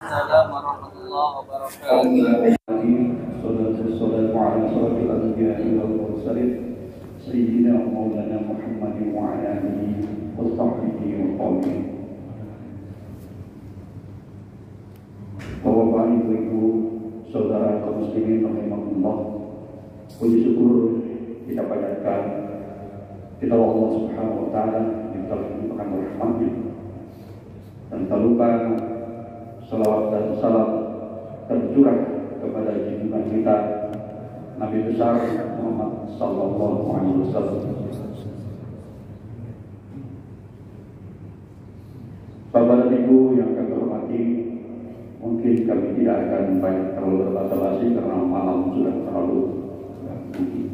Assalamualaikum warahmatullahi wabarakatuh. Sallallahu alaihi wa sallam Sayyidina Maulana Muhammad wa ala alihi wa sahbihi wa qawmihi. Bapak Ibu, saudara kaum muslimin rahimahullah, puji syukur kita panjatkan kepada Allah Subhanahu wa taala yang telah melimpahkan rahmat-Nya. Dan tak lupa salawat dan salam tercurah kepada junjungan kita Nabi besar Muhammad sallallahu alaihi wasallam. Bapak dan Ibu yang kami hormati, mungkin kami tidak akan banyak terlalu berbasa-basi karena malam sudah terlalu tinggi.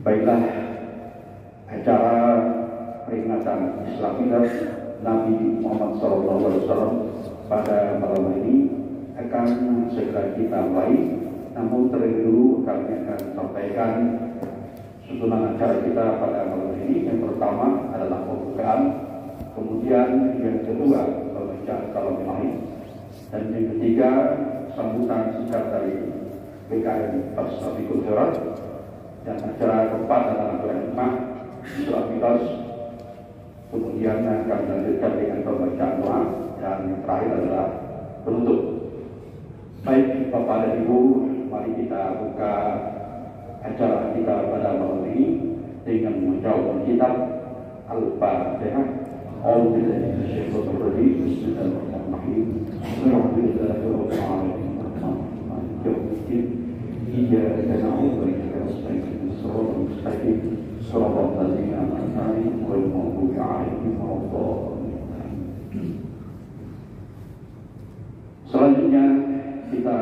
Baiklah, acara peringatan Islam Nabi Muhammad sallallahu alaihi wasallam pada malam ini akan segera kita mulai. Namun terlebih dulu kami akan sampaikan susunan acara kita pada malam ini. Yang pertama adalah pembukaan, kemudian yang kedua pembacaan kalam ilahi, dan yang ketiga sambutan singkat dari BKM Fastabiqul Khairat, dan acara keempat adalah doa surah Ikhlas. Kemudian akan dilanjutkan dengan pembacaan doa, dan yang terakhir adalah penutup. Baik Bapak dan Ibu, mari kita buka acara kita pada malam ini dengan menjawab kitab Al-Fatihah. A'udzubillahi minasyaitonir rajim. Bismillahirrahmanirrahim. Alhamdulillahirabbil alamin. Maliki yaumiddin. Iyyaka na'budu wa iyyaka nasta'in. Shiratal mustaqim. Shiratal ladzina an'amta 'alaihim ghairil maghdubi 'alaihim waladdallin. Selanjutnya kita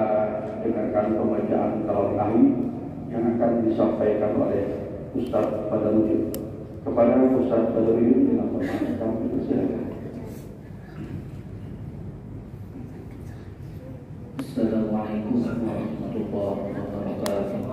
dengarkan pembacaan kalam ilahi yang akan disampaikan oleh Ustaz Badrudin. Kepada Ustaz Badrudin dengan hormat kami persilakan. Assalamualaikum warahmatullahi wabarakatuh.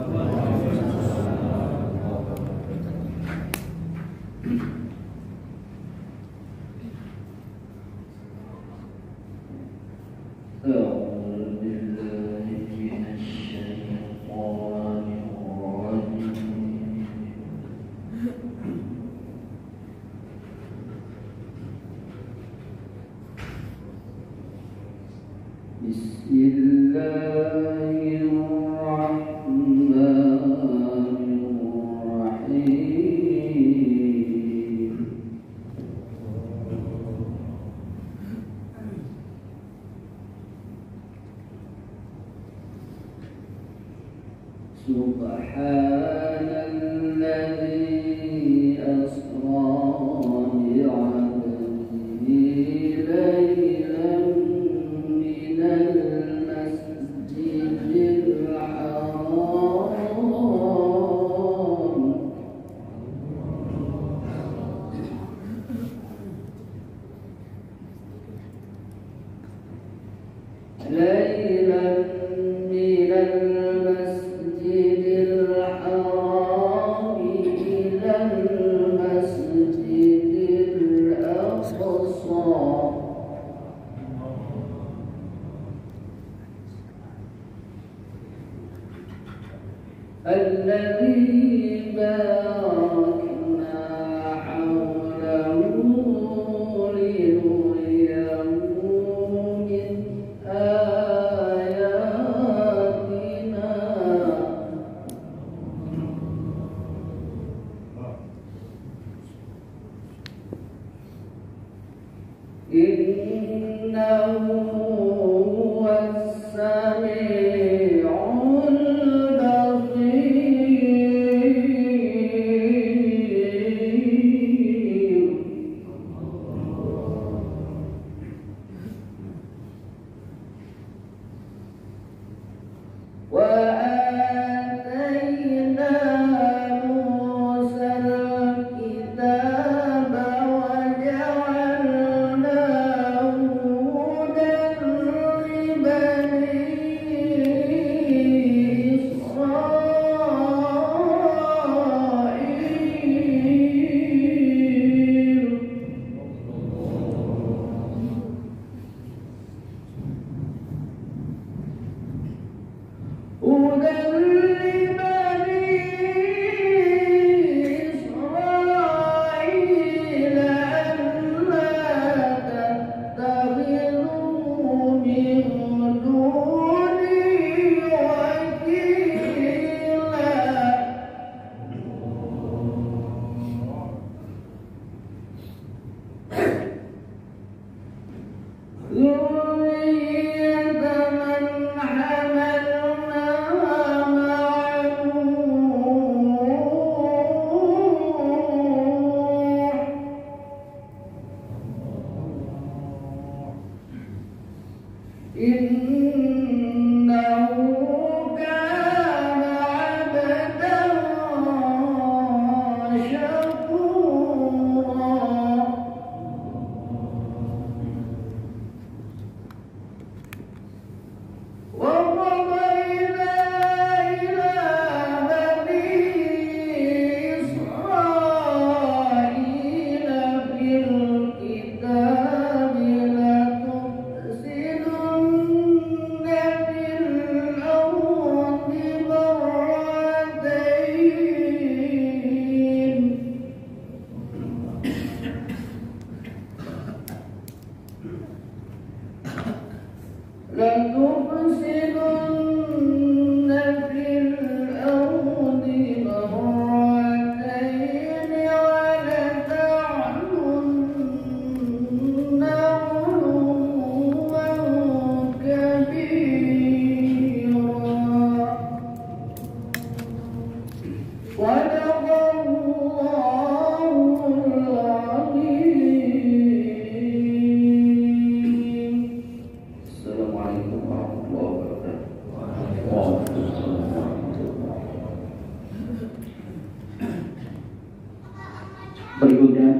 Berikutnya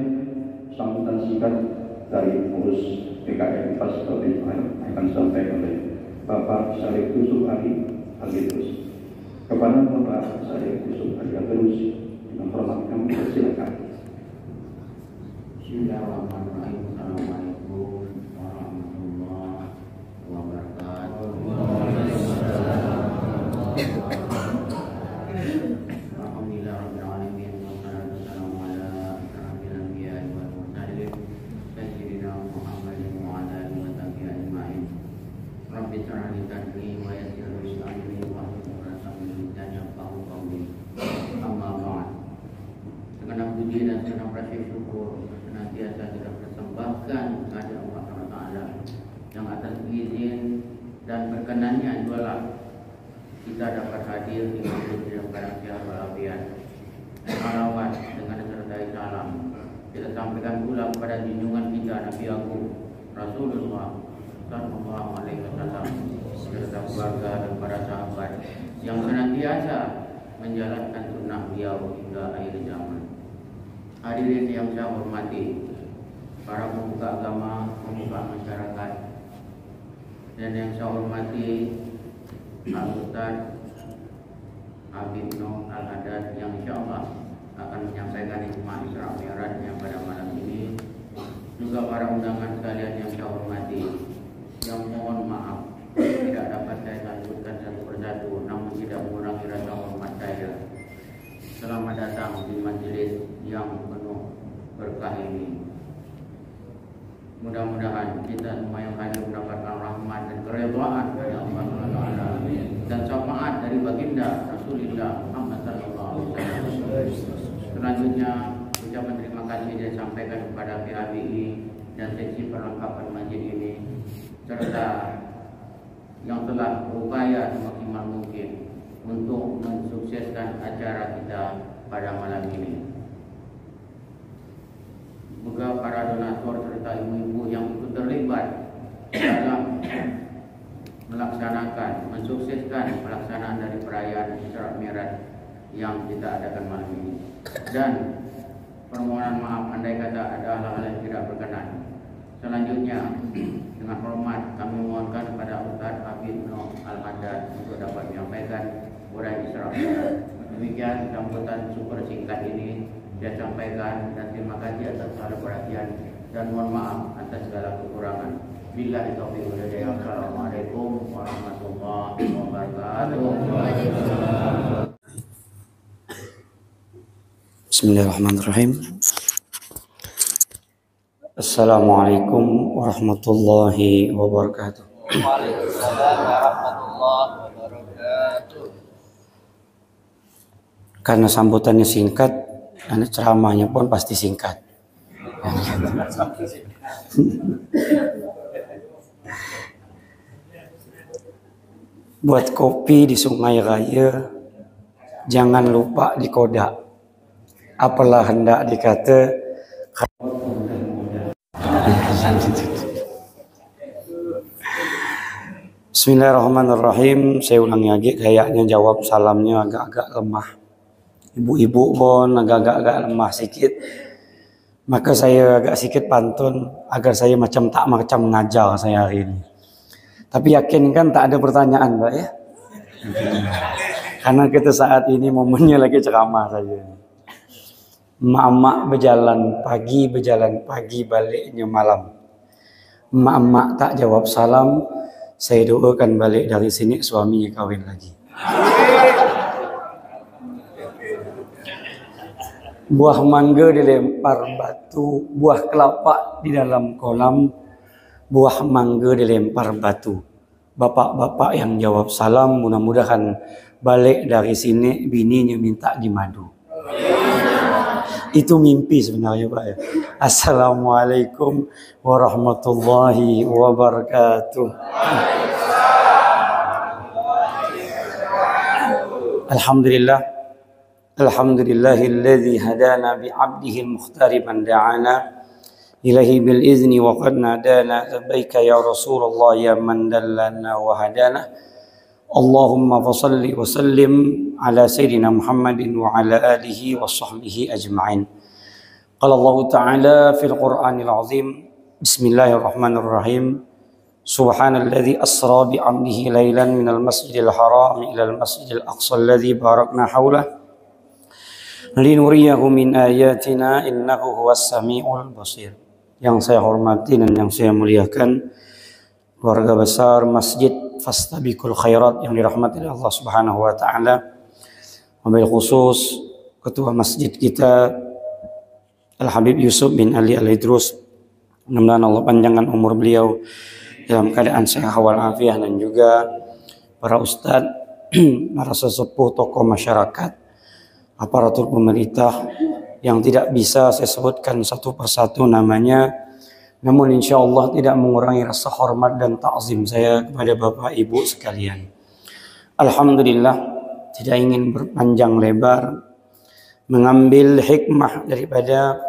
sambutan singkat dari pengurus PKM Pas Kabupaten akan disampaikan oleh Bapak Syarif Yusuf Ali Agirus. Kepada Bapak Syarif Yusuf Ali Agirus, dengan hormat kami persilakan. Bismillahirrahmanirrahim. Assalamualaikum warahmatullahi wabarakatuh. Alhamdulillah rabbil alamin wassalatu wassalamu ala asyrafil anbiya'i wal mursalin sayyidina Muhammadin wa ala alihi wa sahbihi ajma'in. Rabbi shrah li sadri wa yassir li amri wahlul 'uqdatam min lisani yafqahu qawli. Amma ba'd. Segenap puji dan segenap rasa syukur senantiasa kita persembahkan kepada Allah Taala yang atas izin dan berkenannya jualah kita dapat hadir di masjid yang barang siapa walafiat. Salawat dengan disertai salam kita sampaikan pula kepada junjungan kita Nabi Agung Rasulullah Sallallahu Alaihi Wasallam serta keluarga dan para sahabat yang senantiasa menjalankan sunnah beliau hingga akhir zaman. Hadirin yang saya hormati, para pemuka agama, pemuka masyarakat, dan yang saya hormati Al-Ustaz Habib Noh Al-Haddad yang insyaAllah akan menyampaikan hikmah Isra Mi'rajnya pada malam ini. Juga para undangan sekalian yang saya hormati, yang mohon maaf tidak dapat saya lanjutkan satu persatu, namun tidak mengurangi rasa hormat saya. Selamat datang di majelis yang penuh berkah ini. Mudah-mudahan kita semua yang hadir mendapatkan rahmat dan keridhaan dari Allah Taala dan syafaat dari baginda Rasulullah Muhammad sallallahu alaihi wasallam. Selanjutnya ucapan terima kasih disampaikan kepada PABI dan seksi perlengkapan masjid ini serta yang telah berupaya semaksimal mungkin untuk mensukseskan acara kita pada malam ini. Juga para donatur serta ibu-ibu yang ikut terlibat dalam mensukseskan pelaksanaan dari perayaan Isra Mi'raj yang kita adakan malam ini. Dan permohonan maaf andai kata ada hal-hal yang tidak berkenan. Selanjutnya dengan hormat kami mohonkan kepada Ustaz Habib Noh Al-Haddad untuk dapat menyampaikan uraian Isra Mi'raj. Demikian sambutan super singkat ini saya sampaikan dan terima kasih atas segala perhatian dan mohon maaf atas segala kekurangan. Billahi taufiq wal hidayah. Assalamualaikum warahmatullahi wabarakatuh. Bismillahirrahmanirrahim. Assalamualaikum warahmatullahi wabarakatuh. Waalaikumsalam warahmatullahi wabarakatuh. Karena sambutannya singkat, dan ceramahnya pun pasti singkat. Buat kopi di Sungai Raya, jangan lupa di koda. Apalah hendak dikata. Bismillahirrahmanirrahim. Saya ulangi lagi, kayaknya jawab salamnya agak-agak lemah. Ibu-ibu pun agak-agak lemah sedikit. Maka saya agak sedikit pantun agar saya tak macam ngajar saya hari ini. Tapi yakin kan tak ada pertanyaan, Pak ya? Karena kita saat ini momennya lagi ceramah saja. Emak-emak berjalan pagi baliknya malam. Emak-emak tak jawab salam, saya doakan balik dari sini suaminya kawin lagi. Buah mangga dilempar batu, buah kelapa di dalam kolam, buah mangga dilempar batu. Bapak-bapak yang jawab salam, mudah-mudahan balik dari sini bininya minta dimadu. Itu mimpi sebenarnya, Pak ya. Assalamualaikum warahmatullahi wabarakatuh. Alhamdulillah. Alhamdulillahilladzi hadana bi'abdihi al-mukhtari man da'ana ilahi bil izni wa qad nadana labbaika ya Rasulullah ya man dallana wa hadana. Allahumma fasalli wa sallim ala sayyidina Muhammadin wa ala alihi wa sahbihi ajma'in. Qala Allah Ta'ala fil Qur'anil Azim. Bismillahirrahmanirrahim. Subhanalladzi asra bi 'abdihi lailan minal masjidil haram ila al masjidil aqsa alladzi barakna haulahu linuriyahu min ayatina innahu huwas samiul basir. Yang saya hormati dan yang saya muliakan keluarga besar Masjid Fastabiqul Khairat yang dirahmati oleh Allah Subhanahu wa taala. Wabil khusus ketua masjid kita Al Habib Yusuf bin Ali Al Idrus. Mudah-mudahan Allah panjangkan umur beliau dalam keadaan sehat walafiat, dan juga para ustadz, para sesepuh tokoh masyarakat, aparatur pemerintah yang tidak bisa saya sebutkan satu persatu namanya, namun insya Allah tidak mengurangi rasa hormat dan ta'zim saya kepada Bapak Ibu sekalian. Alhamdulillah, tidak ingin berpanjang lebar, mengambil hikmah daripada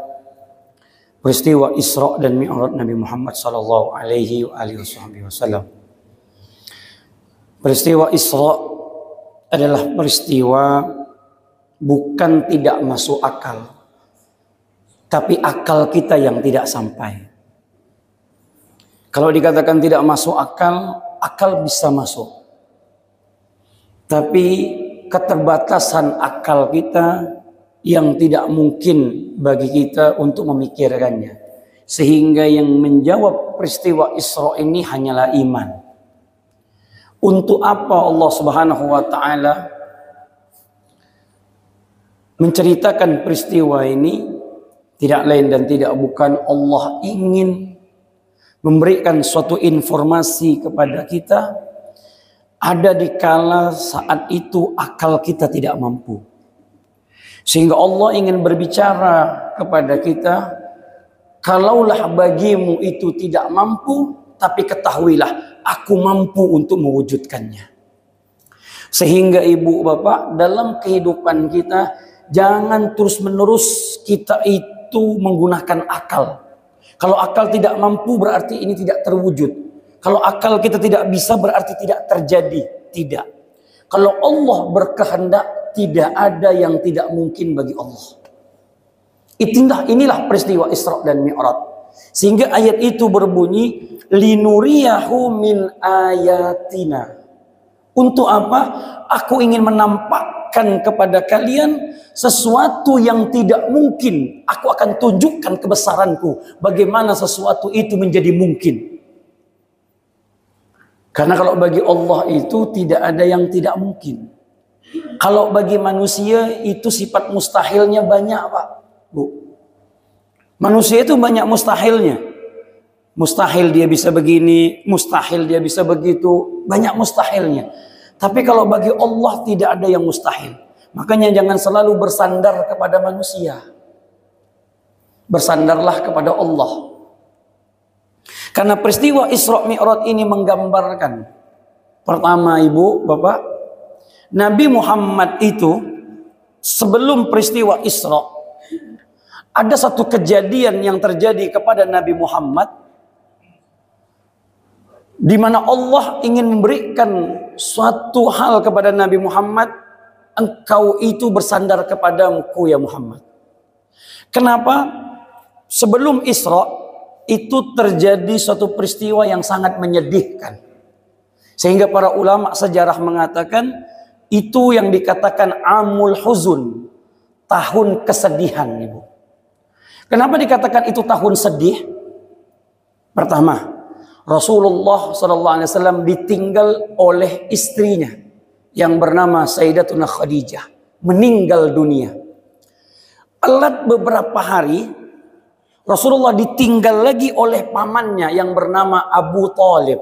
peristiwa Isra dan Mi'raj Nabi Muhammad sallallahu alaihi wasallam. Peristiwa Isra adalah peristiwa bukan tidak masuk akal, tapi akal kita yang tidak sampai. Kalau dikatakan tidak masuk akal, akal bisa masuk. Tapi keterbatasan akal kita yang tidak mungkin bagi kita untuk memikirkannya. Sehingga yang menjawab peristiwa Isra ini hanyalah iman. Untuk apa Allah Subhanahu wa taala menceritakan peristiwa ini? Tidak lain dan tidak bukan Allah ingin memberikan suatu informasi kepada kita. Ada di kala saat itu akal kita tidak mampu, sehingga Allah ingin berbicara kepada kita, kalaulah bagimu itu tidak mampu, tapi ketahuilah aku mampu untuk mewujudkannya. Sehingga ibu bapak, dalam kehidupan kita jangan terus menerus kita itu menggunakan akal. Kalau akal tidak mampu berarti ini tidak terwujud. Kalau akal kita tidak bisa berarti tidak terjadi. Tidak. Kalau Allah berkehendak, tidak ada yang tidak mungkin bagi Allah. Inilah peristiwa Isra dan Mi'raj. Sehingga ayat itu berbunyi, linuriyahu min ayatina. Untuk apa? Aku ingin menampakkan kepada kalian sesuatu yang tidak mungkin. Aku akan tunjukkan kebesaranku. Bagaimana sesuatu itu menjadi mungkin. Karena kalau bagi Allah itu tidak ada yang tidak mungkin. Kalau bagi manusia itu sifat mustahilnya banyak, Pak, Bu. Manusia itu banyak mustahilnya. Mustahil dia bisa begini, mustahil dia bisa begitu, banyak mustahilnya. Tapi kalau bagi Allah tidak ada yang mustahil. Makanya jangan selalu bersandar kepada manusia. Bersandarlah kepada Allah. Karena peristiwa Isra Mi'raj ini menggambarkan, pertama Ibu, Bapak, Nabi Muhammad itu sebelum peristiwa Isra, ada satu kejadian yang terjadi kepada Nabi Muhammad, di mana Allah ingin memberikan suatu hal kepada Nabi Muhammad, engkau itu bersandar kepadaku ya Muhammad. Kenapa? Sebelum Isra itu terjadi suatu peristiwa yang sangat menyedihkan. Sehingga para ulama sejarah mengatakan itu yang dikatakan Amul Huzun, tahun kesedihan, Ibu. Kenapa dikatakan itu tahun sedih? Pertama, Rasulullah SAW ditinggal oleh istrinya yang bernama Sayyidatuna Khadijah, meninggal dunia. Telat beberapa hari, Rasulullah ditinggal lagi oleh pamannya yang bernama Abu Thalib.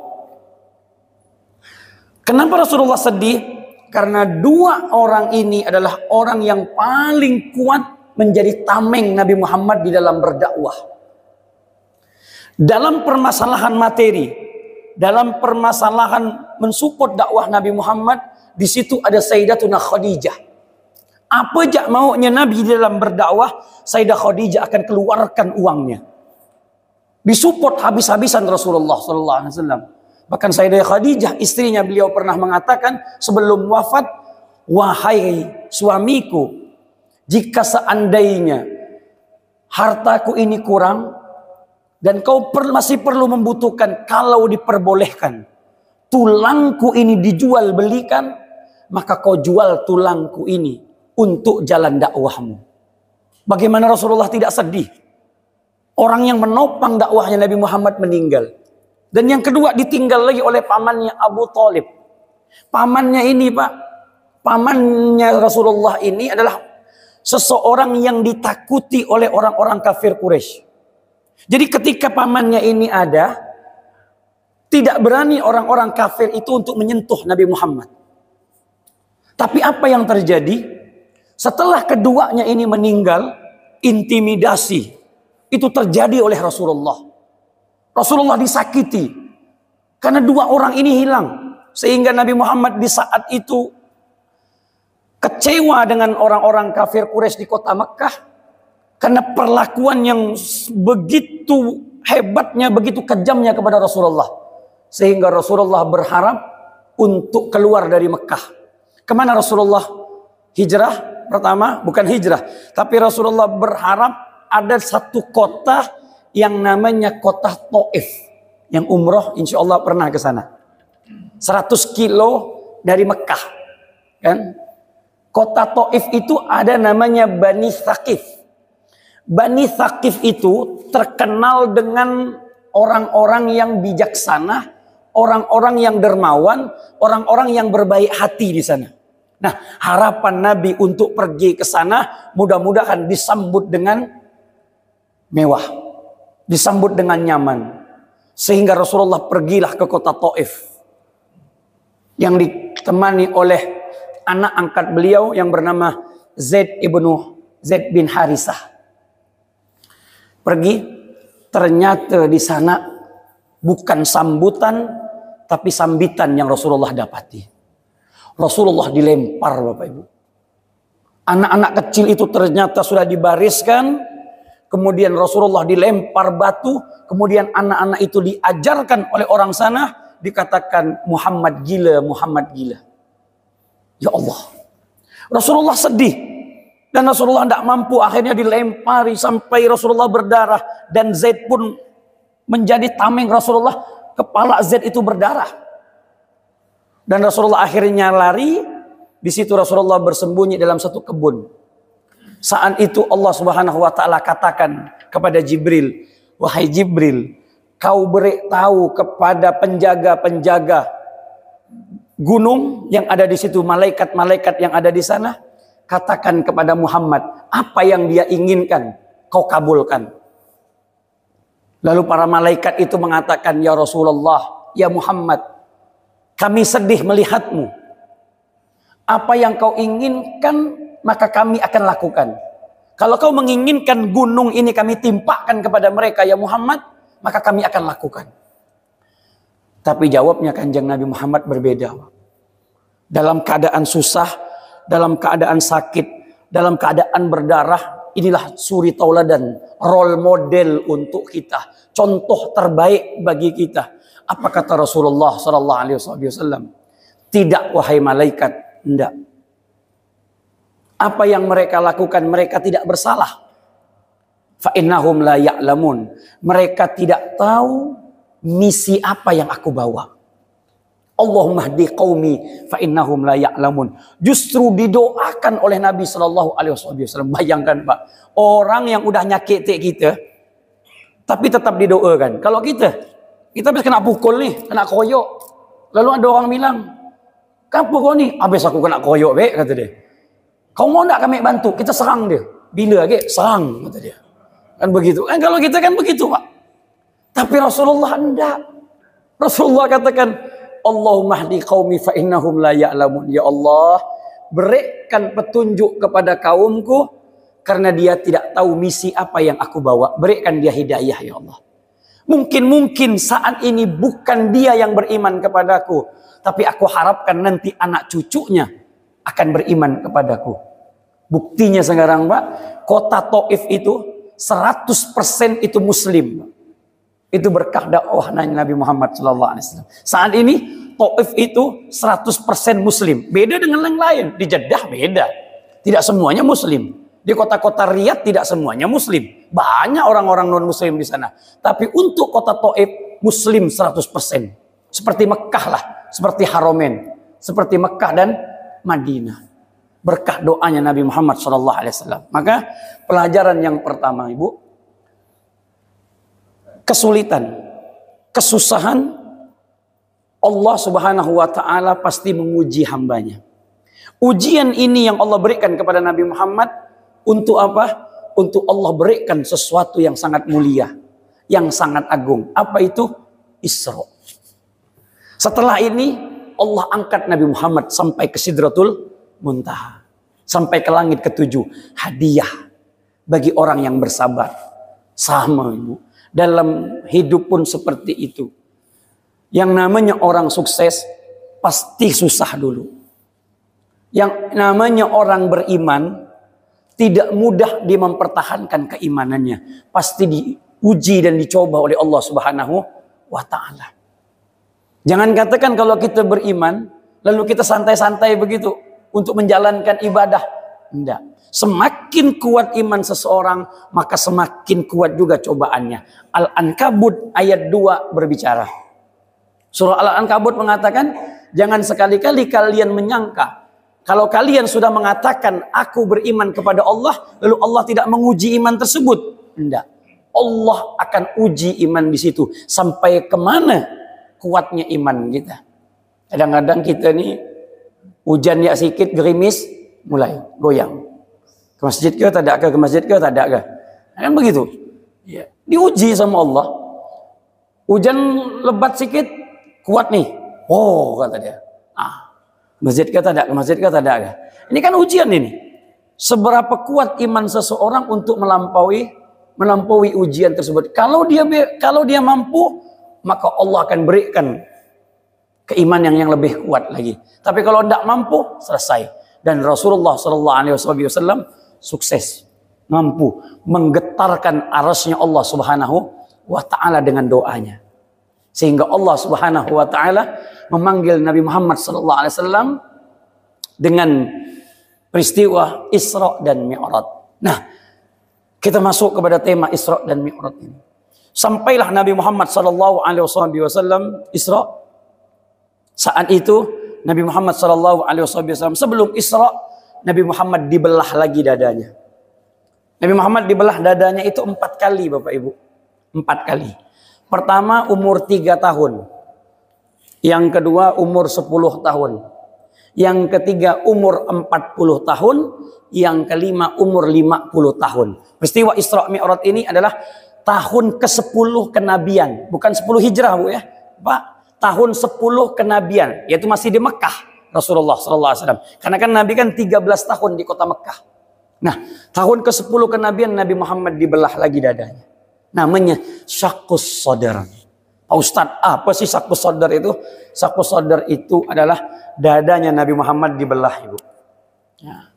Kenapa Rasulullah sedih? Karena dua orang ini adalah orang yang paling kuat menjadi tameng Nabi Muhammad di dalam berdakwah. Dalam permasalahan materi, dalam permasalahan mensupport dakwah Nabi Muhammad, di situ ada Sayyidatuna Khadijah. Apa aja maunya Nabi di dalam berdakwah, Sayyidah Khadijah akan keluarkan uangnya. Disupport habis-habisan Rasulullah SAW. Bahkan Sayyidah Khadijah, istrinya, beliau pernah mengatakan sebelum wafat, wahai suamiku, jika seandainya hartaku ini kurang dan kau masih perlu membutuhkan, kalau diperbolehkan tulangku ini dijual belikan, maka kau jual tulangku ini untuk jalan dakwahmu. Bagaimana Rasulullah tidak sedih? Orang yang menopang dakwahnya Nabi Muhammad meninggal. Dan yang kedua, ditinggal lagi oleh pamannya Abu Thalib. Pamannya ini, Pak, pamannya Rasulullah ini adalah seseorang yang ditakuti oleh orang-orang kafir Quraisy. Jadi ketika pamannya ini ada, tidak berani orang-orang kafir itu untuk menyentuh Nabi Muhammad. Tapi apa yang terjadi? Setelah keduanya ini meninggal, intimidasi itu terjadi oleh Rasulullah. Rasulullah disakiti karena dua orang ini hilang. Sehingga Nabi Muhammad di saat itu kecewa dengan orang-orang kafir Quraisy di kota Mekah. Karena perlakuan yang begitu hebatnya, begitu kejamnya kepada Rasulullah. Sehingga Rasulullah berharap untuk keluar dari Mekah. Kemana Rasulullah hijrah? Pertama, bukan hijrah. Tapi Rasulullah berharap ada satu kota yang namanya kota Taif. Yang umroh insya Allah pernah ke sana. 100 kilo dari Mekah. Kan? Kota Taif itu ada namanya Bani Thaqif. Bani Thaqif itu terkenal dengan orang-orang yang bijaksana, orang-orang yang dermawan, orang-orang yang berbaik hati di sana. Nah, harapan Nabi untuk pergi ke sana mudah-mudahan disambut dengan mewah, disambut dengan nyaman. Sehingga Rasulullah pergilah ke kota Taif yang ditemani oleh anak angkat beliau yang bernama Zaid bin Harisah. Pergi, ternyata di sana bukan sambutan, tapi sambitan yang Rasulullah dapati. Rasulullah dilempar, Bapak Ibu. Anak-anak kecil itu ternyata sudah dibariskan, kemudian Rasulullah dilempar batu, kemudian anak-anak itu diajarkan oleh orang sana, dikatakan Muhammad gila, Muhammad gila. Ya Allah, Rasulullah sedih. Dan Rasulullah tidak mampu, akhirnya dilempari sampai Rasulullah berdarah. Dan Zaid pun menjadi tameng Rasulullah, kepala Zaid itu berdarah. Dan Rasulullah akhirnya lari, di situ Rasulullah bersembunyi dalam satu kebun. Saat itu Allah Subhanahu wa taala katakan kepada Jibril, wahai Jibril, kau beritahu kepada penjaga-penjaga gunung yang ada di situ, malaikat-malaikat yang ada di sana, katakan kepada Muhammad, apa yang dia inginkan, kau kabulkan. Lalu para malaikat itu mengatakan, ya Rasulullah, ya Muhammad, kami sedih melihatmu. Apa yang kau inginkan, maka kami akan lakukan. Kalau kau menginginkan gunung ini kami timpakan kepada mereka, ya Muhammad, maka kami akan lakukan. Tapi jawabnya Kanjeng Nabi Muhammad berbeda. Dalam keadaan susah, dalam keadaan sakit, dalam keadaan berdarah, inilah suri tauladan, role model untuk kita, contoh terbaik bagi kita. Apa kata Rasulullah sallallahu alaihi wasallam? Tidak wahai malaikat, tidak. Apa yang mereka lakukan, mereka tidak bersalah. Fa innahum la ya'lamun. Mereka tidak tahu misi apa yang aku bawa. Allahumma hdi qaumi fa innahum la ya'lamun. Justru didoakan oleh Nabi sallallahu alaihi wasallam. Bayangkan Pak, orang yang udah nyakiti kita tapi tetap didoakan. Kalau kita habis kena pukul nih, kena koyok. Lalu ada orang bilang, "Kenapa kau ni?" "Habis aku kena koyok, be," kata dia. "Kau mau enggak kami bantu?" Kita serang dia. "Bila lagi?" "Serang," kata dia. Kan begitu. Kan kalau kita kan begitu, Pak. Tapi Rasulullah enggak. Rasulullah katakan, Allahumma hdi qaumi fa innahum la ya'lamun. Ya Allah, berikan petunjuk kepada kaumku karena dia tidak tahu misi apa yang aku bawa. Berikan dia hidayah ya Allah. Mungkin saat ini bukan dia yang beriman kepadaku, tapi aku harapkan nanti anak cucunya akan beriman kepadaku. Buktinya sekarang Pak, kota Taif itu 100% itu muslim. Itu berkah dakwah Nabi Muhammad SAW. Saat ini Taif itu 100% muslim. Beda dengan yang lain. Di Jeddah beda. Tidak semuanya muslim. Di kota-kota Riyadh tidak semuanya muslim. Banyak orang-orang non muslim di sana. Tapi untuk kota Taif muslim 100%. Seperti Mekah lah. Seperti Haramain. Seperti Mekah dan Madinah. Berkah doanya Nabi Muhammad SAW. Maka pelajaran yang pertama Ibu, kesulitan, kesusahan, Allah Subhanahu wa Ta'ala pasti menguji hambanya. Ujian ini yang Allah berikan kepada Nabi Muhammad untuk apa? Untuk Allah berikan sesuatu yang sangat mulia, yang sangat agung. Apa itu? Isra. Setelah ini Allah angkat Nabi Muhammad sampai ke Sidratul Muntaha, sampai ke langit ketujuh. Hadiah bagi orang yang bersabar. Sama Ibu, dalam hidup pun seperti itu. Yang namanya orang sukses pasti susah dulu. Yang namanya orang beriman tidak mudah dia mempertahankan keimanannya. Pasti diuji dan dicoba oleh Allah Subhanahu wa Ta'ala. Jangan katakan kalau kita beriman lalu kita santai-santai begitu untuk menjalankan ibadah. Tidak. Semakin kuat iman seseorang, maka semakin kuat juga cobaannya. Al-Ankabut ayat 2 berbicara. Surah Al-Ankabut mengatakan, jangan sekali-kali kalian menyangka, kalau kalian sudah mengatakan, aku beriman kepada Allah, lalu Allah tidak menguji iman tersebut. Tidak. Allah akan uji iman di situ. Sampai kemana kuatnya iman kita. Kadang-kadang kita nih, hujan ya sedikit, gerimis, mulai goyang. Ke masjid ke tak ada ke masjid ke tak ada ke. Kan begitu. Ya. Diuji sama Allah. Hujan lebat sedikit, kuat nih. Oh, kata dia. Masjid ke tak ada ke masjid ke tak ada ke. Ini kan ujian ini. Seberapa kuat iman seseorang untuk melampaui ujian tersebut. Kalau dia mampu, maka Allah akan berikan keimanan yang lebih kuat lagi. Tapi kalau tidak mampu, selesai. Dan Rasulullah SAW sukses, mampu menggetarkan arasnya Allah Subhanahu wa Ta'ala dengan doanya, sehingga Allah Subhanahu wa Ta'ala memanggil Nabi Muhammad SAW dengan peristiwa Isra dan Mi'raj. Nah, kita masuk kepada tema Isra dan Mi'raj ini. Sampailah Nabi Muhammad SAW Isra. Saat itu Nabi Muhammad SAW sebelum Isra, Nabi Muhammad dibelah lagi dadanya. Nabi Muhammad dibelah dadanya itu 4 kali Bapak Ibu. 4 kali. Pertama umur 3 tahun. Yang kedua umur 10 tahun. Yang ketiga umur 40 tahun. Yang kelima umur 50 tahun. Peristiwa Isra Mi'raj ini adalah tahun ke-10 kenabian, bukan 10 hijrah Bu ya, Pak, tahun 10 kenabian, yaitu masih di Mekah Rasulullah sallallahu alaihi wasallam. Karena kan Nabi kan 13 tahun di kota Mekah. Nah, tahun ke-10 kenabian Nabi Muhammad dibelah lagi dadanya. Namanya syaqqus sadar. Pak Ustadz, apa sih syaqqus sadar itu? Syaqqus sadar itu adalah dadanya Nabi Muhammad dibelah, Ibu. Ya.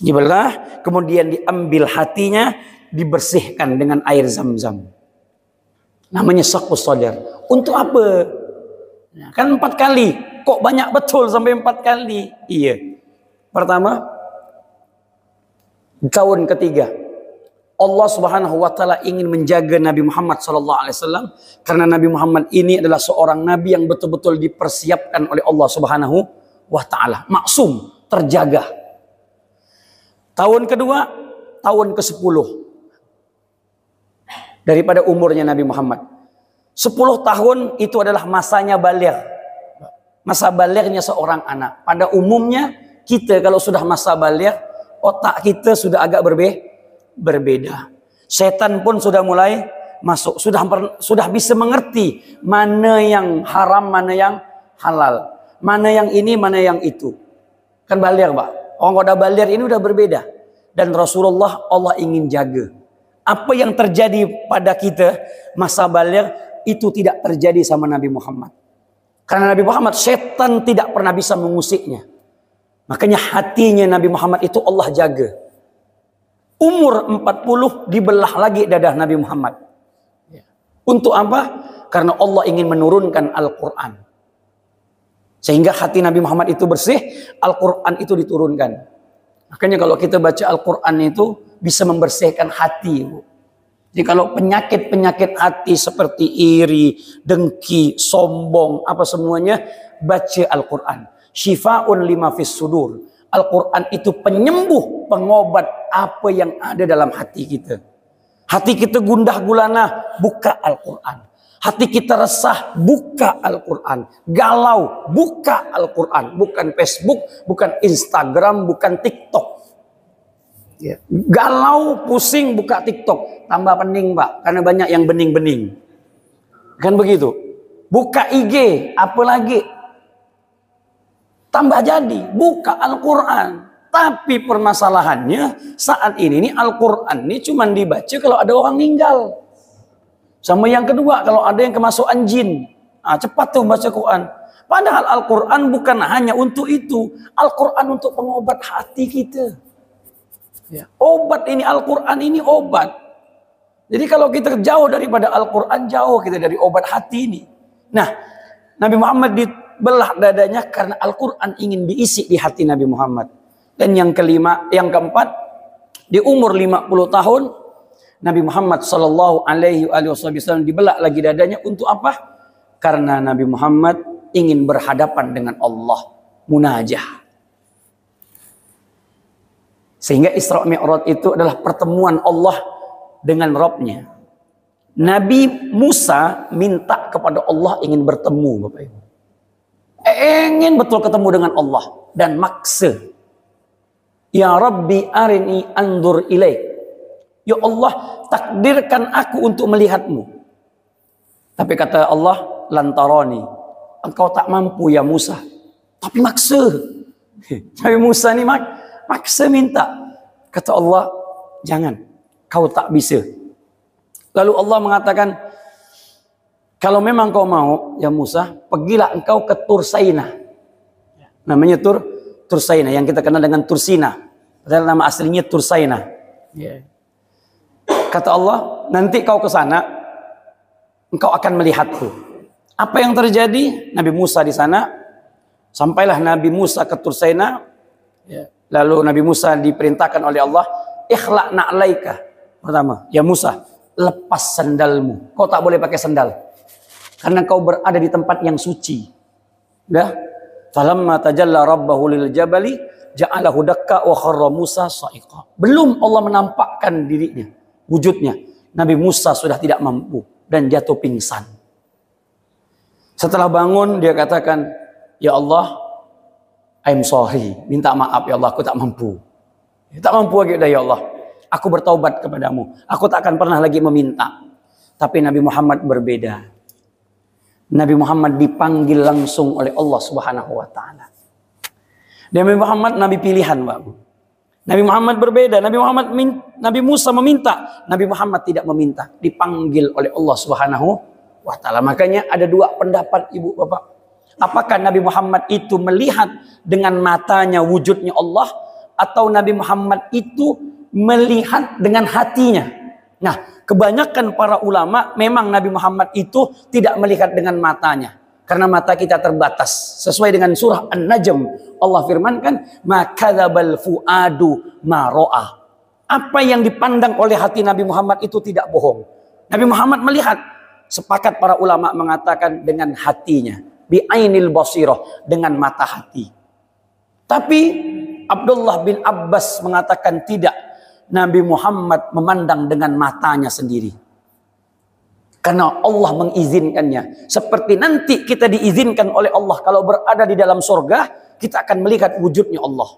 Dibelah, kemudian diambil hatinya, dibersihkan dengan air zam-zam. Namanya syaqqus sadar. Untuk apa? Ya, kan 4 kali. Kok banyak betul sampai 4 kali? Iya. Pertama, tahun ketiga, Allah Subhanahu wa taala ingin menjaga Nabi Muhammad sallallahu alaihi wasallam karena Nabi Muhammad ini adalah seorang nabi yang betul-betul dipersiapkan oleh Allah Subhanahu wa taala, maksum, terjaga. Tahun kedua, tahun ke-10 daripada umurnya Nabi Muhammad. 10 tahun itu adalah masanya baligh. Masa balighnya seorang anak. Pada umumnya kita kalau sudah masa baligh, otak kita sudah agak berbeda. Setan pun sudah mulai masuk, sudah bisa mengerti mana yang haram, mana yang halal, mana yang ini, mana yang itu. Kan baligh, Pak. Orang udah baligh ini udah berbeda. Dan Rasulullah Allah ingin jaga. Apa yang terjadi pada kita masa baligh itu tidak terjadi sama Nabi Muhammad. Karena Nabi Muhammad setan tidak pernah bisa mengusiknya. Makanya hatinya Nabi Muhammad itu Allah jaga. Umur 40 dibelah lagi dadah Nabi Muhammad. Untuk apa? Karena Allah ingin menurunkan Al-Quran. Sehingga hati Nabi Muhammad itu bersih, Al-Quran itu diturunkan. Makanya kalau kita baca Al-Quran itu bisa membersihkan hati. Jadi kalau penyakit-penyakit hati seperti iri, dengki, sombong, apa semuanya, baca Al-Quran. Syifa'un lima fis sudur. Al-Quran itu penyembuh, pengobat apa yang ada dalam hati kita. Hati kita gundah gulana, buka Al-Quran. Hati kita resah, buka Al-Quran. Galau, buka Al-Quran. Bukan Facebook, bukan Instagram, bukan TikTok. Galau, pusing, buka TikTok. Tambah pening, Pak, karena banyak yang bening-bening. Kan begitu. Buka IG, apa lagi? Tambah jadi, buka Al-Quran. Tapi permasalahannya saat ini Al-Quran ini cuma dibaca kalau ada orang meninggal. Sama yang kedua, kalau ada yang kemasukan jin. Cepat tuh baca Quran. Padahal Al-Quran bukan hanya untuk itu. Al-Quran untuk pengobat hati kita. Ya. Obat ini, Al-Quran ini obat. Jadi kalau kita jauh daripada Al-Quran, jauh kita dari obat hati ini. Nah, Nabi Muhammad dibelah dadanya karena Al-Quran ingin diisi di hati Nabi Muhammad. Dan yang keempat, di umur 50 tahun, Nabi Muhammad sallallahu alaihi wasallam dibelah lagi dadanya untuk apa? Karena Nabi Muhammad ingin berhadapan dengan Allah, munajah. Sehingga Isra Mi'raj itu adalah pertemuan Allah dengan Rabb-Nya. Nabi Musa minta kepada Allah ingin bertemu, Bapak Ibu. Ingin betul ketemu dengan Allah dan maksa. Ya Rabbi arini andur ilaik. Ya Allah, takdirkan aku untuk melihatmu. Tapi kata Allah, lantaroni, engkau tak mampu ya Musa. Tapi maksa. Nabi Musa ini maksa minta. Kata Allah, jangan, kau tak bisa. Lalu Allah mengatakan, kalau memang kau mau ya Musa, pergilah engkau ke Tursaina. Namanya Tursaina, yang kita kenal dengan Tursina. Padahal nama aslinya Tursaina. Kata Allah, nanti kau ke sana, engkau akan melihatku. Apa yang terjadi? Nabi Musa di sana, sampailah Nabi Musa ke Tursaina. Lalu Nabi Musa diperintahkan oleh Allah, ikhla' na'laika. Pertama, ya Musa, lepas sandalmu. Kau tak boleh pakai sandal. Karena kau berada di tempat yang suci. Dah. Falamma tajalla rabbahu lil jabali ja'alahu dakka wa kharra Musa sa'iqa. Belum Allah menampakkan dirinya, wujudnya, Nabi Musa sudah tidak mampu dan jatuh pingsan. Setelah bangun dia katakan, ya Allah, I'm sorry, minta maaf ya Allah, aku tak mampu. Tak mampu lagi dah ya Allah. Aku bertaubat kepadamu. Aku tak akan pernah lagi meminta. Tapi Nabi Muhammad berbeda. Nabi Muhammad dipanggil langsung oleh Allah Subhanahu wa taala. Nabi Muhammad nabi pilihan, Pak. Nabi Muhammad berbeda. Nabi Musa meminta, Nabi Muhammad tidak meminta, dipanggil oleh Allah Subhanahu wa taala. Makanya ada dua pendapat Ibu Bapak. Apakah Nabi Muhammad itu melihat dengan matanya wujudnya Allah, atau Nabi Muhammad itu melihat dengan hatinya? Nah, kebanyakan para ulama memang Nabi Muhammad itu tidak melihat dengan matanya. Karena mata kita terbatas. Sesuai dengan surah An-Najm, Allah firmankan, "Ma kadzabal fuadu ma ra'a." Apa yang dipandang oleh hati Nabi Muhammad itu tidak bohong. Nabi Muhammad melihat. Sepakat para ulama mengatakan dengan hatinya. Bi'ainil basirah, dengan mata hati. Tapi Abdullah bin Abbas mengatakan tidak. Nabi Muhammad memandang dengan matanya sendiri. Karena Allah mengizinkannya. Seperti nanti kita diizinkan oleh Allah. Kalau berada di dalam surga, kita akan melihat wujudnya Allah.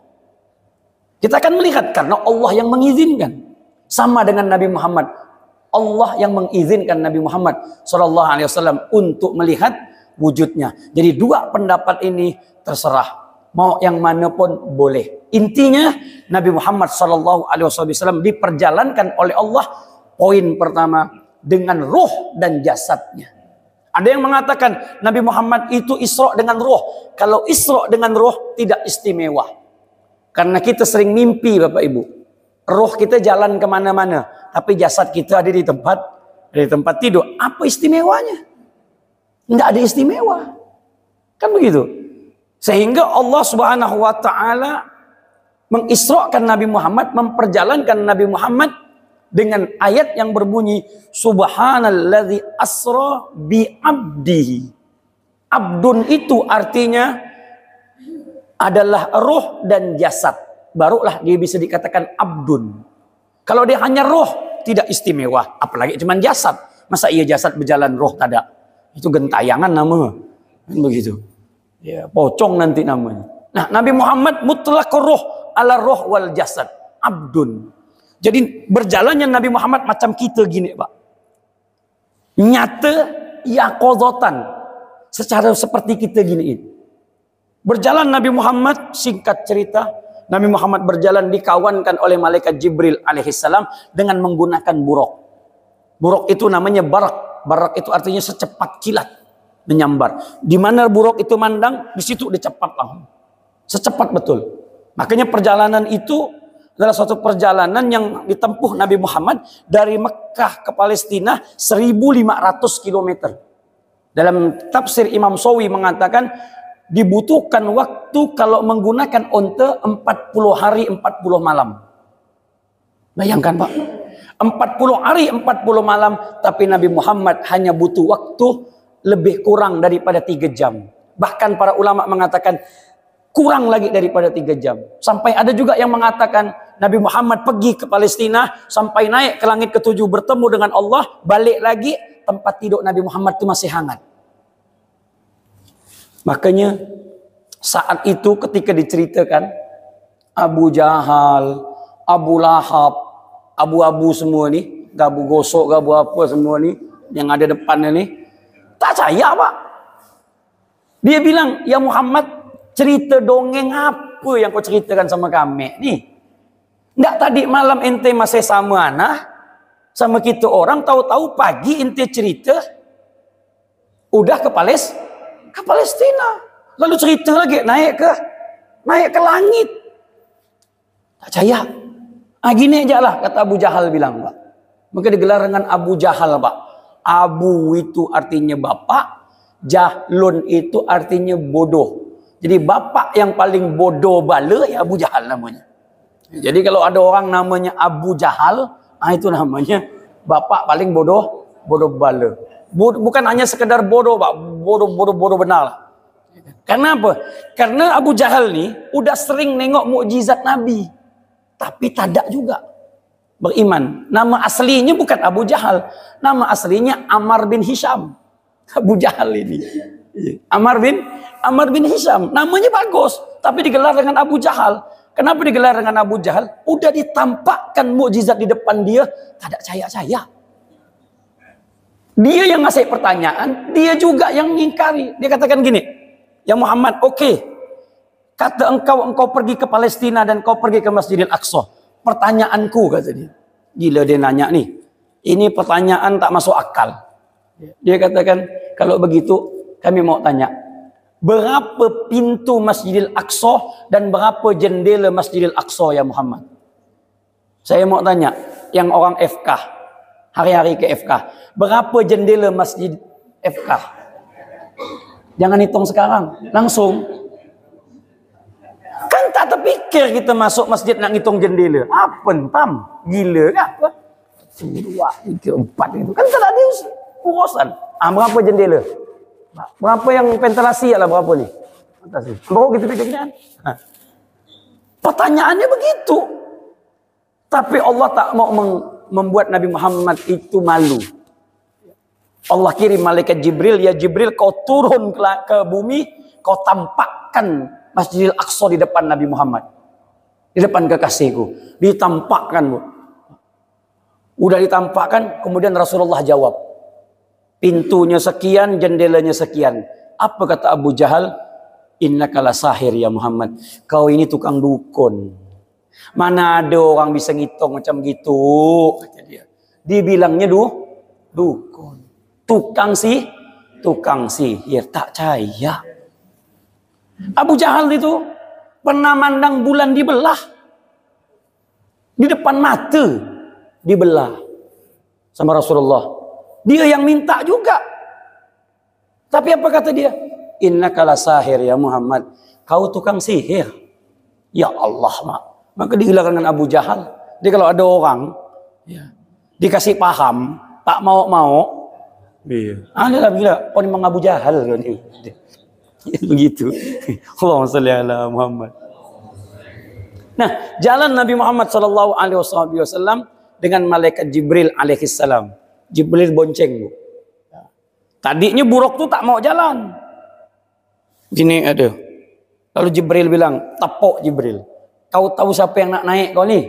Kita akan melihat karena Allah yang mengizinkan. Sama dengan Nabi Muhammad. Allah yang mengizinkan Nabi Muhammad SAW untuk melihat wujudnya. Jadi dua pendapat ini terserah. Mau yang mana pun boleh. Intinya Nabi Muhammad SAW diperjalankan oleh Allah. Poin pertama, dengan roh dan jasadnya. Ada yang mengatakan Nabi Muhammad itu Isra dengan roh. Kalau Isra dengan roh tidak istimewa. Karena kita sering mimpi Bapak Ibu. Roh kita jalan kemana-mana. Tapi jasad kita ada di tempat tidur. Apa istimewanya? Nggak ada istimewa. Kan begitu. Sehingga Allah Subhanahu wa taala mengisrakan Nabi Muhammad, memperjalankan Nabi Muhammad dengan ayat yang berbunyi Subhanalladzi asra bi abdihi. Abdun itu artinya adalah roh dan jasad. Barulah dia bisa dikatakan abdun. Kalau dia hanya roh tidak istimewa, apalagi cuma jasad. Masa iya jasad berjalan roh tada? Itu gentayangan nama. Begitu. Ya, pocong nanti namanya. Nah, Nabi Muhammad mutlak roh ala roh wal jasad. Abdun. Jadi berjalannya Nabi Muhammad macam kita gini, Pak. Nyata yaqozotan. Secara seperti kita gini. Berjalan Nabi Muhammad, singkat cerita, Nabi Muhammad berjalan dikawankan oleh malaikat Jibril alaihissalam dengan menggunakan buraq. Buraq itu namanya barak. Barak itu artinya secepat kilat. Menyambar. Di mana buraq itu mandang, di situ dia cepat langsung. Secepat betul. Makanya perjalanan itu adalah suatu perjalanan yang ditempuh Nabi Muhammad dari Mekah ke Palestina 1.500 km. Dalam tafsir Imam Sawi mengatakan dibutuhkan waktu kalau menggunakan onta 40 hari 40 malam. Bayangkan Pak. 40 hari 40 malam, tapi Nabi Muhammad hanya butuh waktu lebih kurang daripada 3 jam. Bahkan para ulama mengatakan kurang lagi daripada 3 jam. Sampai ada juga yang mengatakan Nabi Muhammad pergi ke Palestina sampai naik ke langit ke-7 bertemu dengan Allah, balik lagi tempat tidur Nabi Muhammad itu masih hangat. Makanya saat itu ketika diceritakan Abu Jahal, Abu Lahab, abu-abu semua ni, gabu gosok, gabu apa semua ni yang ada depan ni, tak percaya Pak. Dia bilang, ya Muhammad, cerita dongeng apa yang kau ceritakan sama kami ni? Nggak tadi malam ente masih sama anak, sama kita orang, tahu-tahu pagi ente cerita, udah ke Palestina. Lalu cerita lagi naik ke langit. Tak percaya. Gini aja lah kata Abu Jahal bilang Pak. Maka digelar dengan Abu Jahal Pak. Abu itu artinya bapak, Jahlun itu artinya bodoh. Jadi bapak yang paling bodoh bala ya Abu Jahal namanya. Jadi kalau ada orang namanya Abu Jahal, itu namanya bapak paling bodoh bala. Bukan hanya sekedar bodoh Pak, bodoh benar. Karena apa? Karena Abu Jahal nih udah sering nengok mukjizat Nabi, tapi tadak juga beriman. Nama aslinya bukan Abu Jahal. Nama aslinya Ammar bin Hisham. Abu Jahal ini. Ammar bin Hisham. Namanya bagus. Tapi digelar dengan Abu Jahal. Kenapa digelar dengan Abu Jahal? Udah ditampakkan mukjizat di depan dia. Tak ada caya-caya. Dia yang ngasih pertanyaan, dia juga yang ngingkari. Dia katakan gini, ya Muhammad, oke, kata engkau pergi ke Palestina dan kau pergi ke Masjidil Aqsa. Pertanyaanku, kata dia. Gila dia nanya nih. Ini pertanyaan tak masuk akal. Dia katakan, kalau begitu kami mau tanya, berapa pintu Masjidil Aqsa dan berapa jendela Masjidil Aqsa ya Muhammad? Saya mau tanya, yang orang FK, hari-hari ke FK, berapa jendela Masjid FK? Jangan hitung sekarang, langsung. Kan tak terpikir kita masuk masjid nak hitung jendela. Apa entam? Gila ke apa? 2, 3, 4 itu. Kan tak ada urusan. Berapa jendela? Berapa yang ventilasi adalah berapa ni? Baru kita fikirkan. Pertanyaannya begitu. Tapi Allah tak mau membuat Nabi Muhammad itu malu. Allah kirim malaikat Jibril, ya Jibril kau turun ke bumi, kau tampakkan Masjidil Aqsa di depan Nabi Muhammad. Di depan kekasihku. Ditampakkan. Udah ditampakkan, kemudian Rasulullah jawab. Pintunya sekian, jendelanya sekian. Apa kata Abu Jahal? Innaka lasahir ya Muhammad. Kau ini tukang dukun. Mana ada orang bisa ngitung macam gitu, kata dia. Dibilangnya dukun. Tukang sihir, tak percaya. Abu Jahal itu pernah mandang bulan dibelah. Di depan mata dibelah sama Rasulullah. Dia yang minta juga. Tapi apa kata dia? Innaka lasahir ya Muhammad. Kau tukang sihir. Ya Allah, mak. Maka dihilangkan dengan Abu Jahal. Dia kalau ada orang dikasih paham, tak mau. Iya. Ada lah bila kau ni Abu Jahal kau ni. Begitu. Allahumma salli ala Muhammad. Nah, jalan Nabi Muhammad sallallahu alaihi wasallam dengan malaikat Jibril alaihi salam. Jibril bonceng, Bu. Tadinya buruk tu tak mau jalan. Gini ada. Lalu Jibril bilang, "Tepuk Jibril. Kau tahu siapa yang nak naik kau ni?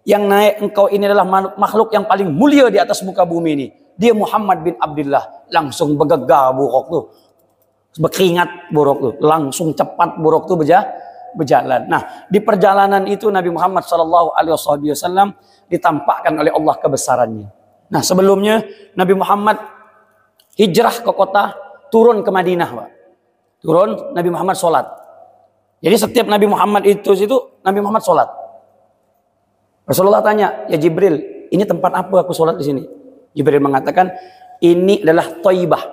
Yang naik engkau ini adalah makhluk yang paling mulia di atas muka bumi ini. Dia Muhammad bin Abdullah." Langsung bergegar buruk tu. Berkeringat buruk tu. Langsung cepat buruk tu berjalan. Nah, di perjalanan itu Nabi Muhammad sallallahu alaihi wasallam ditampakkan oleh Allah kebesarannya. Nah, sebelumnya Nabi Muhammad hijrah ke kota, turun ke Madinah, Pak. Turun, Nabi Muhammad sholat. Jadi setiap Nabi Muhammad itu Nabi Muhammad sholat. Rasulullah tanya, ya Jibril, ini tempat apa aku sholat di sini? Jibril mengatakan, ini adalah Thaibah,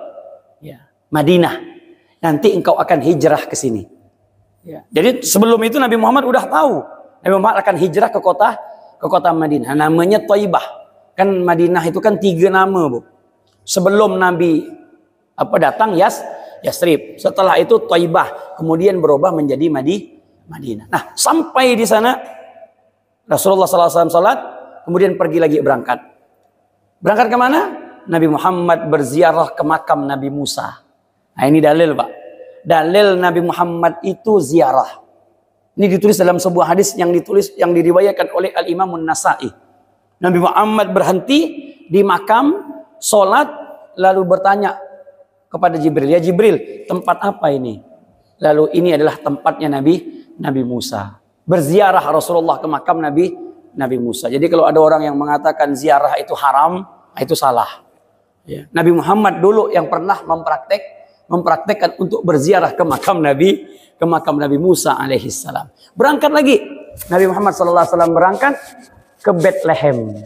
Madinah. Nanti engkau akan hijrah ke sini. Jadi sebelum itu Nabi Muhammad udah tahu, Nabi Muhammad akan hijrah ke kota Madinah. Namanya Thaibah. Kan Madinah itu kan 3 nama, Bu. Sebelum Nabi datang Yasrib. Setelah itu Thaibah, kemudian berubah menjadi Madinah. Nah, sampai di sana Rasulullah SAW salat, kemudian pergi lagi berangkat. Berangkat ke mana? Nabi Muhammad berziarah ke makam Nabi Musa. Nah, ini dalil, Pak. Dalil Nabi Muhammad itu ziarah. Ini ditulis dalam sebuah hadis yang diriwayatkan oleh Al-Imam An-Nasa'i. Nabi Muhammad berhenti di makam, sholat, lalu bertanya kepada Jibril, ya Jibril, tempat apa ini? Lalu ini adalah tempatnya Nabi Musa. Berziarah Rasulullah ke makam Nabi Musa. Jadi kalau ada orang yang mengatakan ziarah itu haram, itu salah. Nabi Muhammad dulu yang pernah mempraktekkan untuk berziarah ke makam Nabi Musa alaihissalam. Berangkat lagi, Nabi Muhammad SAW berangkat ke Bethlehem.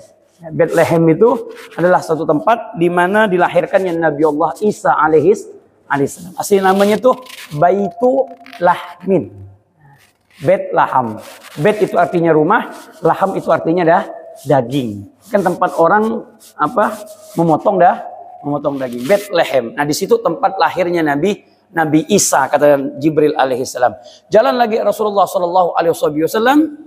Bethlehem itu adalah satu tempat di mana dilahirkannya Nabi Allah Isa alaihissalam. Asli namanya itu Baitu Lahmin. Bethlehem. Bet itu artinya rumah, laham itu artinya daging. Kan tempat orang memotong daging. Bethlehem. Nah, di situ tempat lahirnya Nabi Isa, kata Jibril alaihissalam. Jalan lagi Rasulullah sallallahu alaihi wasallam.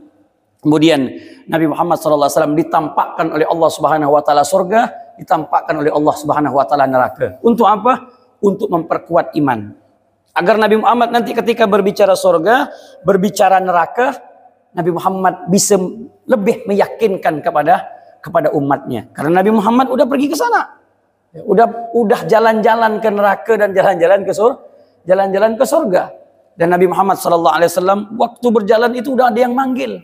Kemudian Nabi Muhammad SAW ditampakkan oleh Allah Subhanahu Wa Taala surga, ditampakkan oleh Allah Subhanahu Wa Taala neraka. Untuk apa? Untuk memperkuat iman. Agar Nabi Muhammad nanti ketika berbicara surga, berbicara neraka, Nabi Muhammad bisa lebih meyakinkan kepada umatnya. Karena Nabi Muhammad udah pergi ke sana. Ya, udah jalan-jalan ke neraka dan jalan-jalan ke surga. Dan Nabi Muhammad SAW waktu berjalan itu udah ada yang manggil.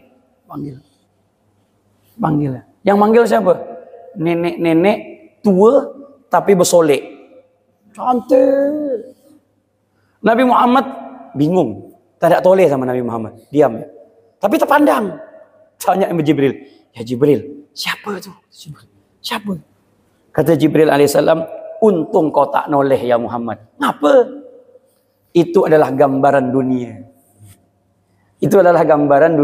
Yang manggil siapa? Nenek-nenek tua tapi bersolek. Cantik. Nabi Muhammad bingung. Tak ada toleh sama Nabi Muhammad. Diam. Tapi terpandang. Tanya Jibril. Ya Jibril, siapa itu? Siapa? Kata Jibril alaihissalam, untung kau tak noleh ya Muhammad. Ngapa? Itu adalah gambaran dunia. Itu adalah gambaran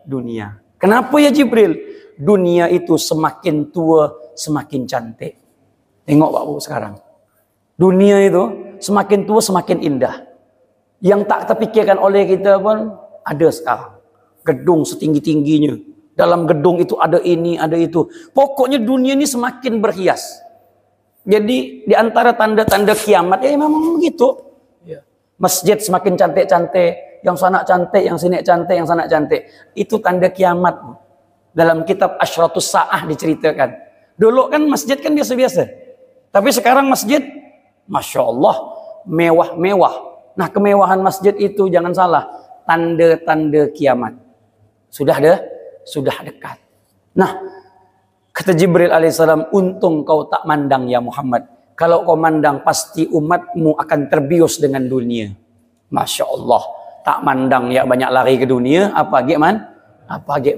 dunia. Kenapa ya Jibril? Dunia itu semakin tua, semakin cantik. Tengok Pak Bu sekarang. Dunia itu semakin tua, semakin indah. Yang tak terpikirkan oleh kita pun ada sekarang. Gedung setinggi-tingginya. Dalam gedung itu ada ini, ada itu. Pokoknya dunia ini semakin berhias. Jadi di antara tanda-tanda kiamat, ya memang begitu. Masjid semakin cantik-cantik. Yang sana cantik, yang sini cantik, yang sana cantik. Itu tanda kiamat. Dalam kitab Asyratus Sa'ah diceritakan. Dulu kan masjid kan biasa-biasa. Tapi sekarang masjid, Masya Allah, mewah-mewah. Nah kemewahan masjid itu jangan salah. Tanda-tanda kiamat. Sudah dekat. Nah, kata Jibril alaihissalam, untung kau tak mandang ya Muhammad. Kalau kau mandang, pasti umatmu akan terbius dengan dunia. Masya Allah. Tak mandang ya banyak lari ke dunia. Apa gek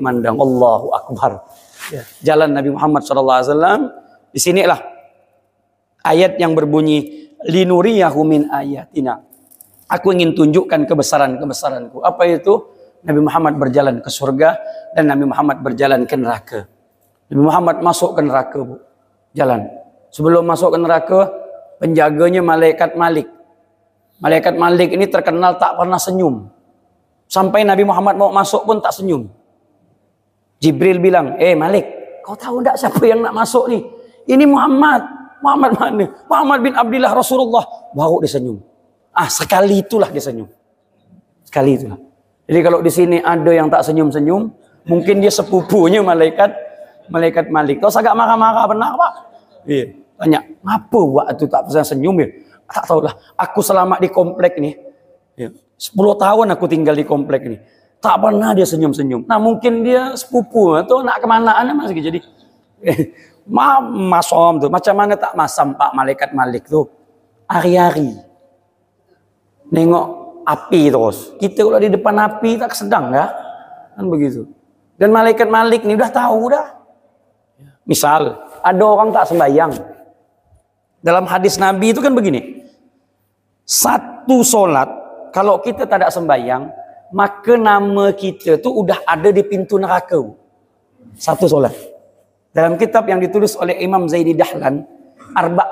mandang. Allahu Akbar. Jalan Nabi Muhammad SAW. Di sinilah ayat yang berbunyi, linuriyahu min ayatina. Aku ingin tunjukkan kebesaran-kebesaranku. Apa itu? Nabi Muhammad berjalan ke surga dan Nabi Muhammad berjalan ke neraka. Nabi Muhammad masuk ke neraka, Bu. Jalan. Sebelum masuk ke neraka, penjaganya malaikat Malik. Malaikat Malik ini terkenal tak pernah senyum. Sampai Nabi Muhammad mau masuk pun tak senyum. Jibril bilang, Malik, kau tahu tak siapa yang nak masuk ni? Ini Muhammad. Muhammad mana? Muhammad bin Abdullah Rasulullah. Baru dia senyum. Sekali itulah dia senyum. Sekali itulah. Jadi kalau di sini ada yang tak senyum-senyum, mungkin dia sepupunya malaikat Malik. Kau agak marah-marah benar, Pak? Iya. Tanya, ngapa waktu tak pernah senyum ya? Tak tahulah. Aku selamat di komplek ni. 10 tahun aku tinggal di komplek ni. Tak pernah dia senyum-senyum. Nah mungkin dia sepupu atau nak kemanaan masih jadi. Masom tu. Macam mana tak masam Pak malaikat Malik tu? Hari-hari. Nengok api terus. Kita kalau di depan api tak sedang tak? Kan begitu. Dan malaikat Malik ni udah tahu dah. Misal ada orang tak sembahyang. Dalam hadis Nabi itu kan begini. Satu solat kalau kita tak ada sembahyang, maka nama kita tu udah ada di pintu neraka. Satu solat. Dalam kitab yang ditulis oleh Imam Zaidi Dahlan, Arba'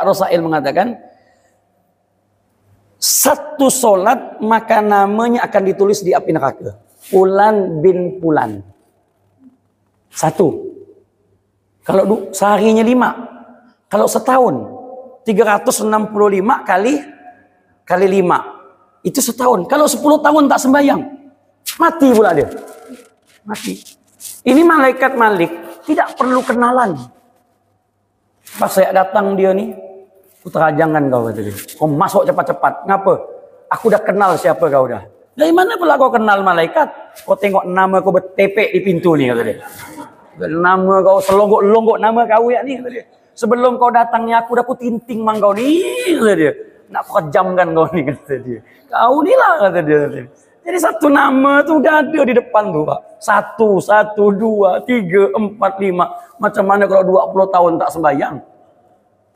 Rosail mengatakan satu solat maka namanya akan ditulis di api neraka. Fulan bin Fulan. Satu. Kalau seharinya 5. Kalau setahun 365 kali 5. Itu setahun. Kalau 10 tahun tak sembahyang, mati pula dia. Mati. Ini malaikat Malik tidak perlu kenalan. Pas saya datang dia ni, putra jangan kau kata dia. Kau masuk cepat-cepat. Ngapa? Aku dah kenal siapa kau dah. Dari mana pula kau kenal malaikat? Kau tengok nama kau bertepek di pintu ni kata dia. Nama kau selonggok-longgok nama kau ya ni kata dia. Sebelum kau datangnya aku dah tinting mang kau ni kata dia. Nak kejamkan kau ni kata dia. Kau ni lah kata dia. Jadi satu nama tu dah ada di depan tu Pak. 1, 2, 3, 4, 5. Macam mana kalau 20 tahun tak sembahyang?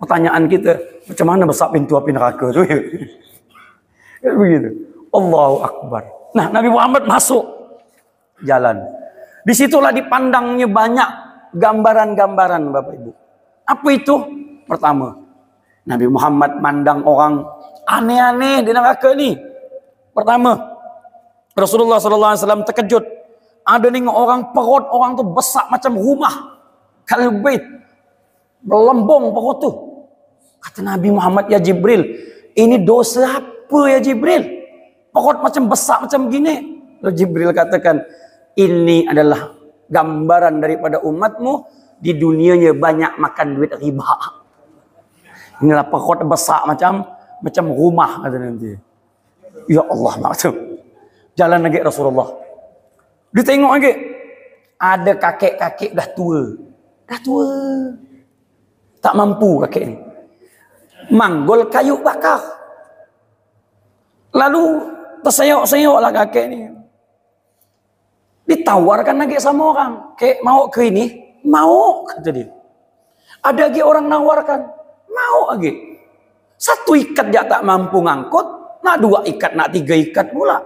Pertanyaan kita, macam mana besar pintu api neraka tu ya? Begitu. Allahu Akbar. Nah, Nabi Muhammad masuk jalan. Disitulah dipandangnya banyak gambaran-gambaran Bapak Ibu. Apa itu? Pertama, Nabi Muhammad mandang orang aneh-aneh di neraka ni. Pertama, Rasulullah SAW terkejut. Ada nih orang perut orang tu besar macam rumah. Kalbait. Melembung perut tu. Kata Nabi Muhammad, ya Jibril, ini dosa apa ya Jibril? Perut macam besar macam gini. Lalu Jibril katakan, ini adalah gambaran daripada umatmu di dunianya banyak makan duit riba. Inilah perut besar macam rumah kata nanti. Ya Allah maksud. Jalan lagi Rasulullah. Dia tengok lagi. Ada kakek-kakek dah tua. Tak mampu kakek ni. Manggol kayu bakar. Lalu tersayok-sayoklah kakek ni. Ditawarkan lagi sama orang. Kek mau ke ini? Mau kata dia. Ada lagi orang nawarkan. Mau lagi. Satu ikat dia tak mampu ngangkut. Nak 2 ikat, nak 3 ikat pula.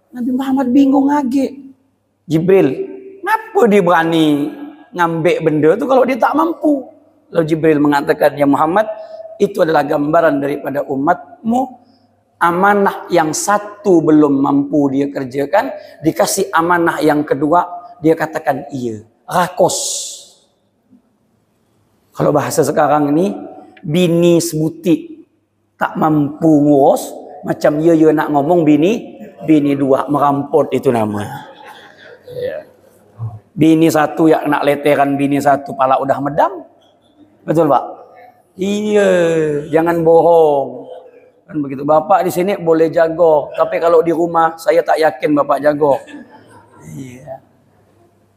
Nabi Muhammad bingung lagi. Jibril, kenapa dia berani ngambil benda tu kalau dia tak mampu? Lalu Jibril mengatakan, ya Muhammad, itu adalah gambaran daripada umatmu. Amanah yang satu belum mampu dia kerjakan, dikasih amanah yang kedua, dia katakan iya. Rakos. Kalau bahasa sekarang ini, bini sebutik tak mampu ngurus, macam ya nak ngomong bini 2 merampot itu nama. Bini 1 yang nak leteran bini 1 pala udah medam. Betul Pak? Iya, jangan bohong. Kan begitu. Bapak di sini boleh jago, tapi kalau di rumah saya tak yakin Bapak jago. Iya.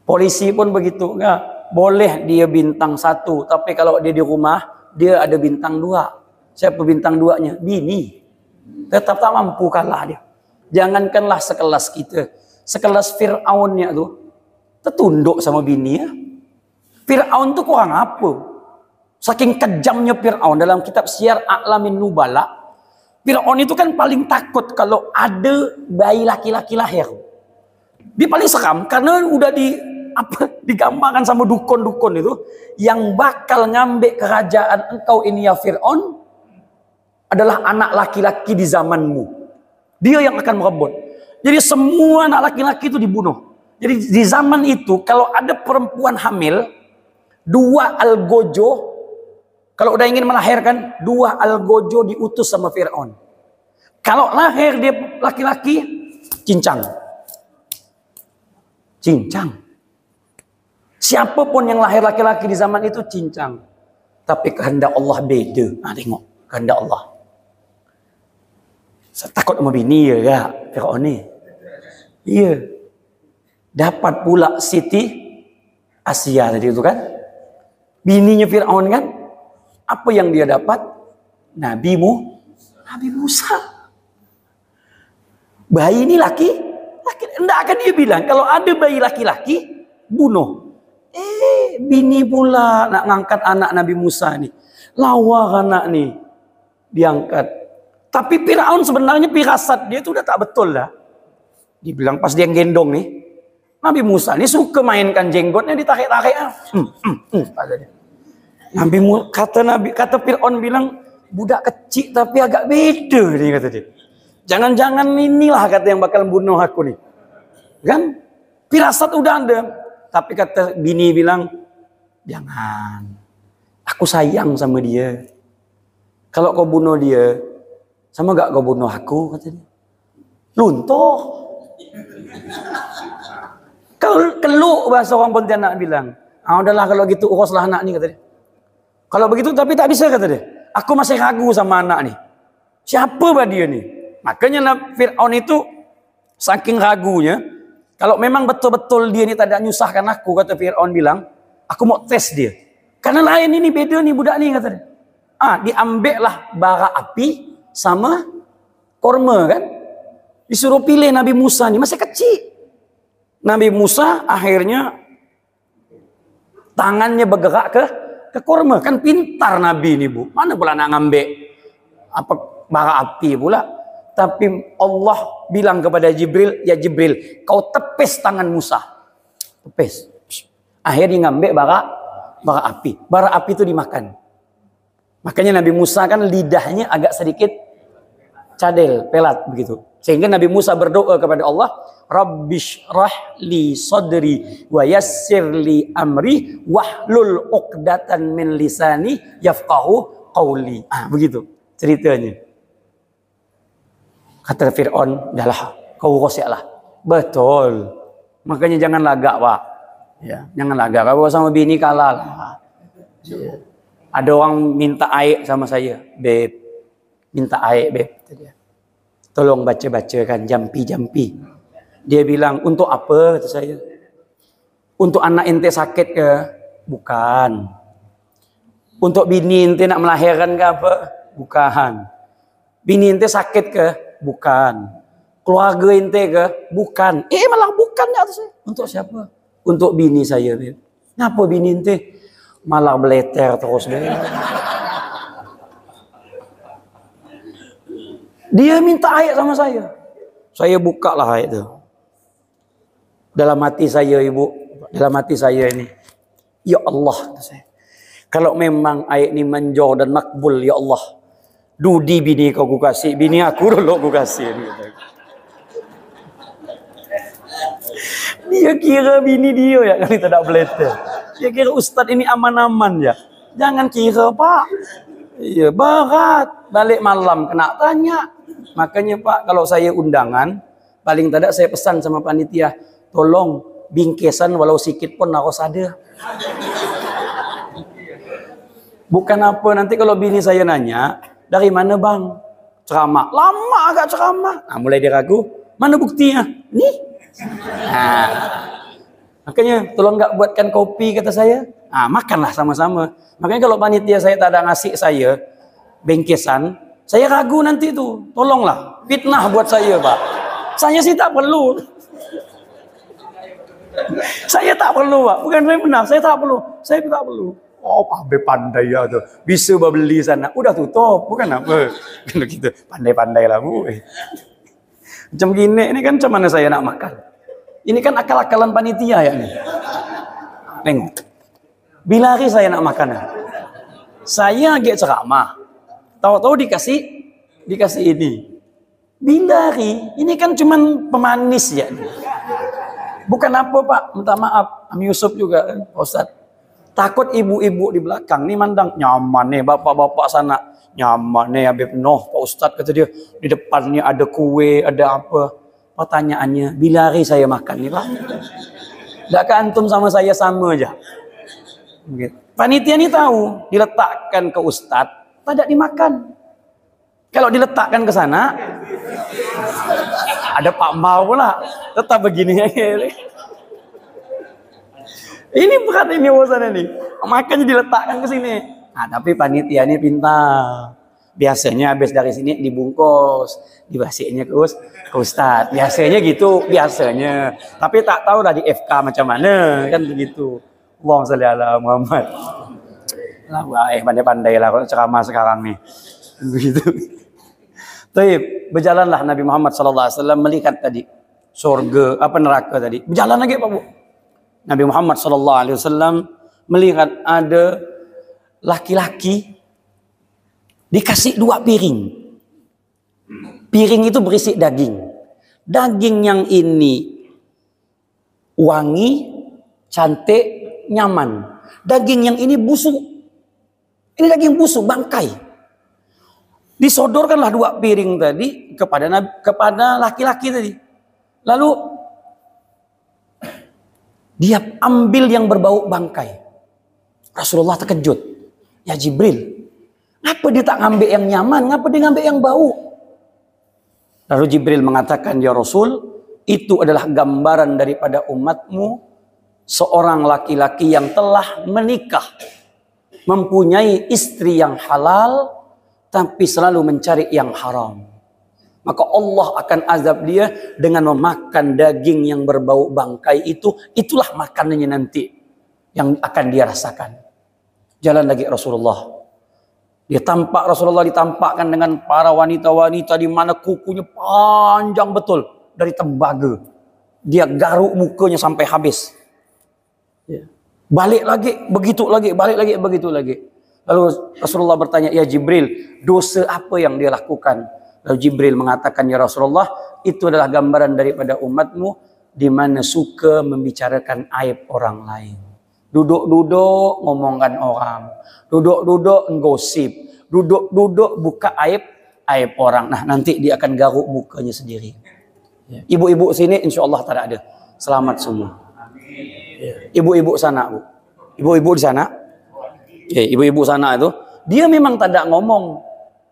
Polisi pun begitu, enggak? Boleh dia bintang 1, tapi kalau dia di rumah dia ada bintang 2. Siapa bintang 2-nya? Bini. Tetap tak mampu kalah dia. Jangankanlah sekelas kita, sekelas Fir'aunnya tu tertunduk sama bini ya. Fir'aun tu kurang apa? Saking kejamnya Fir'aun dalam kitab Syiar A'lamin Nubala. Fir'aun itu kan paling takut kalau ada bayi laki-laki lahir. Dia paling seram karena udah digambarkan sama dukun-dukun itu yang bakal ngambil kerajaan engkau ini ya Fir'aun adalah anak laki-laki di zamanmu. Dia yang akan merebut. Jadi semua anak laki-laki itu dibunuh. Jadi di zaman itu kalau ada perempuan hamil, 2 algojo, kalau udah ingin melahirkan, 2 algojo diutus sama Fir'aun. Kalau lahir dia laki-laki, cincang. Siapapun yang lahir laki-laki di zaman itu cincang. Tapi kehendak Allah beda. Tengok kehendak Allah. Saya takut sama bini ya Fir'aun ni. Iya. Dapat pula Siti Asia tadi itu kan. Bininya Fir'aun kan. Apa yang dia dapat? Nabi Musa. Bayi ini laki. Enggak akan dia bilang. Kalau ada bayi laki-laki, bunuh. Bini pula nak ngangkat anak Nabi Musa ni. Lawa anak ni. Diangkat. Tapi Fir'aun sebenarnya pirasat dia itu udah tak betul dah. Dibilang pas dia gendong nih, Nabi Musa ini suka mainkan jenggotnya ditarik-tarik. Kata Fir'aun bilang, budak kecil tapi agak beda nih kata dia. Jangan-jangan inilah kata yang bakal bunuh aku nih. Kan? Pirasat udah ada. Tapi kata bini bilang, jangan. Aku sayang sama dia. Kalau kau bunuh dia, sama gak kau bunuh aku kata dia. Luntur. Keluk bahasa orang Pontianak bilang. Udahlah kalau gitu uruslah anak ni kata dia. Kalau begitu tapi tak bisa kata dia. Aku masih ragu sama anak ni. Siapa bah dia ni? Makanya Fir'aun itu saking ragunya. Kalau memang betul-betul dia ni tak ada nyusahkan aku kata Fir'aun bilang. Aku mau tes dia. Karena lain ini beda ni budak ni kata dia. Diambil lah bara api sama korma kan. Disuruh pilih Nabi Musa ni masih kecil. Nabi Musa akhirnya tangannya bergerak ke korma. Kan pintar Nabi ni bu. Mana pula nak ngambil bara api pula. Tapi Allah bilang kepada Jibril, ya Jibril, kau tepis tangan Musa. Tepis. Akhirnya ngambil bara api. Bara api itu dimakan. Makanya Nabi Musa kan lidahnya agak sedikit cadel, pelat begitu. Sehingga Nabi Musa berdoa kepada Allah, Rabbishrah li sadri wa yassir li amri wahlul uqdatan min lisani yafqahu qawli. Begitu ceritanya. Kata Fir'aun, "Dahlah, kau urus lah." Betul. Makanya jangan lagak, Pak. Ya, janganlah gara-gara sama bini kalah lah. Ya. Ada orang minta air sama saya, beb, minta air beb. Tolong baca-bacakan jampi-jampi. Dia bilang, untuk apa? Kata saya. Untuk anak ente sakit ke? Bukan. Untuk bini ente nak melahirkan ke apa? Bukan. Bini ente sakit ke? Bukan. Keluarga ente ke? Bukan. Malah bukan ya. Untuk siapa? Untuk bini saya. Beb. Kenapa bini ente? Malah beleter terus. Beb. Dia minta ayat sama saya. Saya buka lah ayat itu. Dalam hati saya, ibu. Dalam hati saya ini. Ya Allah. Kalau memang ayat ini manjur dan makbul, ya Allah. Dudi bini kau kasih. Bini aku dulu aku kasih. Dia kira bini dia ya. Kali tidak beleter. Dia kira ustaz ini aman-aman ya. Jangan kira pak. Iya, berat. Balik malam kena tanya. Makanya Pak, kalau saya undangan, paling tidak saya pesan sama panitia, tolong bingkisan walau sikit pun harus ada. Bukan apa, nanti kalau bini saya nanya, dari mana bang? Ceramah. Lama agak ceramah. Nah, mulai dia ragu, mana buktinya? Nih. Nah, makanya tolong nggak buatkan kopi kata saya. Nah, makanlah sama-sama. Makanya kalau panitia saya tak ada ngasih saya bingkisan, saya ragu nanti tuh, tolonglah, fitnah buat saya Pak. Saya sih tak perlu. Saya tak perlu Pak, bukan saya benar, saya tak perlu. Saya tak perlu. Oh, Pak Be pandai ya tuh, bisa beli sana. Udah tutup, bukan apa. Kalau gitu, pandai-pandai lah Bu. Macam gini, ini kan macam mana saya nak makan. Ini kan akal-akalan panitia ya nih. Tengok. Bila hari saya nak makan, saya agak ceramah. Tahu-tahu dikasih ini. Bilari, ini kan cuman pemanis ya. Bukan apa Pak, minta maaf. Ami Yusuf juga, Pak Ustaz. Takut ibu-ibu di belakang nih mandang nyaman nih bapak-bapak sana. Nyaman nih Habib Noh, Pak Ustaz kata dia. Di depannya ada kue, ada apa. Pertanyaannya, bilari saya makan nih Pak. Enggak antum sama saya sama aja. Panitia ini tahu, diletakkan ke Ustaz, tidak dimakan. Kalau diletakkan ke sana, ada Pak Mar pula, tetap begini. Ini berat ini urusannya nih. Makanya diletakkan ke sini. Nah, tapi panitia ini pintar. Biasanya habis dari sini dibungkus, dibasinya ke Ustaz. Biasanya gitu, biasanya. Tapi tak tahu dah di FK macam mana, kan begitu. Allahumma sholli ala Muhammad. Pandai-pandai lah kalau ceramah sekarang nih. Begitu. Taib, berjalanlah Nabi Muhammad SAW melihat tadi surga apa neraka tadi. Berjalan lagi Pak Bu. Nabi Muhammad SAW melihat ada laki-laki dikasih 2 piring. Piring itu berisi daging. Daging yang ini wangi, cantik, nyaman. Daging yang ini busuk. Ini daging busuk, bangkai. Disodorkanlah 2 piring tadi kepada laki-laki tadi. Lalu dia ambil yang berbau bangkai. Rasulullah terkejut. Ya Jibril, ngapa dia tak ngambil yang nyaman? Ngapa dia ngambil yang bau? Lalu Jibril mengatakan, ya Rasul, itu adalah gambaran daripada umatmu, seorang laki-laki yang telah menikah, mempunyai istri yang halal, tapi selalu mencari yang haram. Maka Allah akan azab dia dengan memakan daging yang berbau bangkai itu. Itulah makanannya nanti yang akan dia rasakan. Jalan lagi Rasulullah. Rasulullah ditampakkan dengan para wanita-wanita di mana kukunya panjang betul dari tembaga. Dia garuk mukanya sampai habis. Balik lagi, begitu lagi, balik lagi, begitu lagi. Lalu Rasulullah bertanya, ya Jibril, dosa apa yang dia lakukan? Lalu Jibril mengatakan, ya Rasulullah, itu adalah gambaran daripada umatmu di mana suka membicarakan aib orang lain. Duduk-duduk ngomongkan orang. Duduk-duduk ngosip. Duduk-duduk buka aib orang. Nah, nanti dia akan garuk mukanya sendiri. Ibu-ibu sini insya Allah tak ada. Selamat semua. Ibu-ibu sana, Bu. Ibu-ibu di sana. Ibu-ibu sana itu, dia memang tak ada ngomong.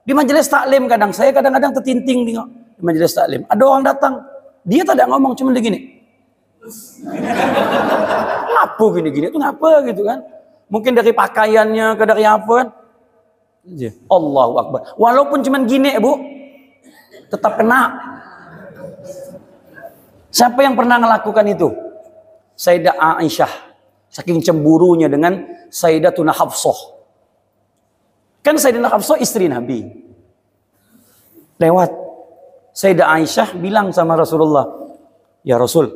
Di majelis taklim saya kadang-kadang tertinting tengok di majelis taklim. Ada orang datang, dia tak ada ngomong, cuma begini. Apa gini-gini itu ngapa gitu kan? Mungkin dari pakaiannya ke dari apa kan? Allahu Akbar. Walaupun cuma gini, Bu, tetap kena. Siapa yang pernah melakukan itu? Sayyidah Aisyah, saking cemburunya dengan Sayyidatuna Hafsah. Kan Sayyidatuna Hafsah istri Nabi. Lewat Sayyidah Aisyah bilang sama Rasulullah, "Ya Rasul,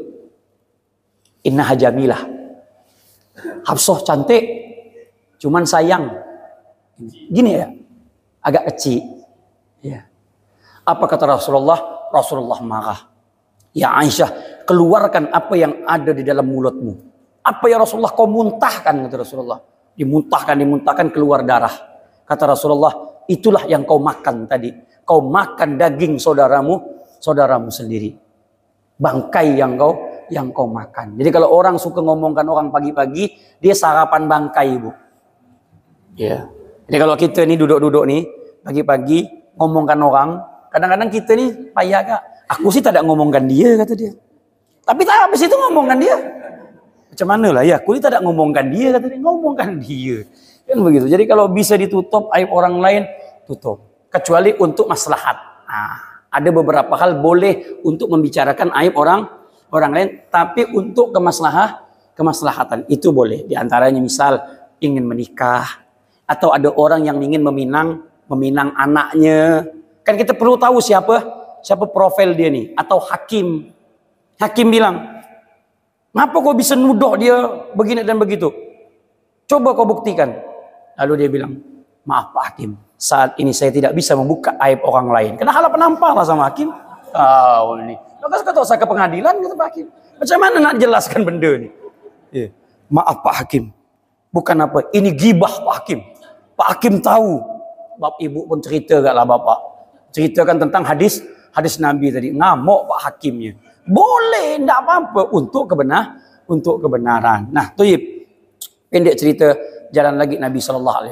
innaha jamilah." Hafsah cantik, cuman sayang. Gini ya, agak kecil. Ya. Apa kata Rasulullah? Rasulullah marah. "Ya Aisyah, keluarkan apa yang ada di dalam mulutmu." Apa ya Rasulullah kau muntahkan, kata Rasulullah. Dimuntahkan keluar darah. Kata Rasulullah, itulah yang kau makan tadi. Kau makan daging saudaramu sendiri. Bangkai yang kau makan. Jadi kalau orang suka ngomongkan orang pagi-pagi, dia sarapan bangkai, Bu. Ya. Jadi kalau kita ini duduk-duduk nih pagi-pagi ngomongkan orang, kadang-kadang kita nih payah, Kak. Aku sih tidak ngomongkan dia, kata dia. Tapi tak habis itu ngomongkan dia. Macam mana lah ya, aku ini tidak ngomongkan dia, kata dia, ngomongkan dia. Kan begitu. Jadi kalau bisa ditutup aib orang lain, tutup. Kecuali untuk maslahat. Nah, ada beberapa hal boleh untuk membicarakan aib orang lain, tapi untuk kemaslahatan itu boleh. Di antaranya misal ingin menikah, atau ada orang yang ingin meminang anaknya. Kan kita perlu tahu siapa profil dia nih, atau hakim. Hakim bilang, "Ngapa kau bisa nuduh dia begini dan begitu? Coba kau buktikan." Lalu dia bilang, "Maaf Pak Hakim, saat ini saya tidak bisa membuka aib orang lain." Kena halah penampar lah sama Hakim. Ini. Maka kata saya ke pengadilan, kata Pak Hakim. Macam mana nak jelaskan benda ni? "Maaf Pak Hakim, bukan apa, ini gibah Pak Hakim. Pak Hakim tahu." Bapak ibu pun cerita kat lah bapak. Ceritakan tentang hadis Nabi tadi. Ngamuk Pak Hakimnya. Boleh, tidak apa-apa untuk kebenaran. Nah, Toyib, pendek cerita, jalan lagi Nabi SAW.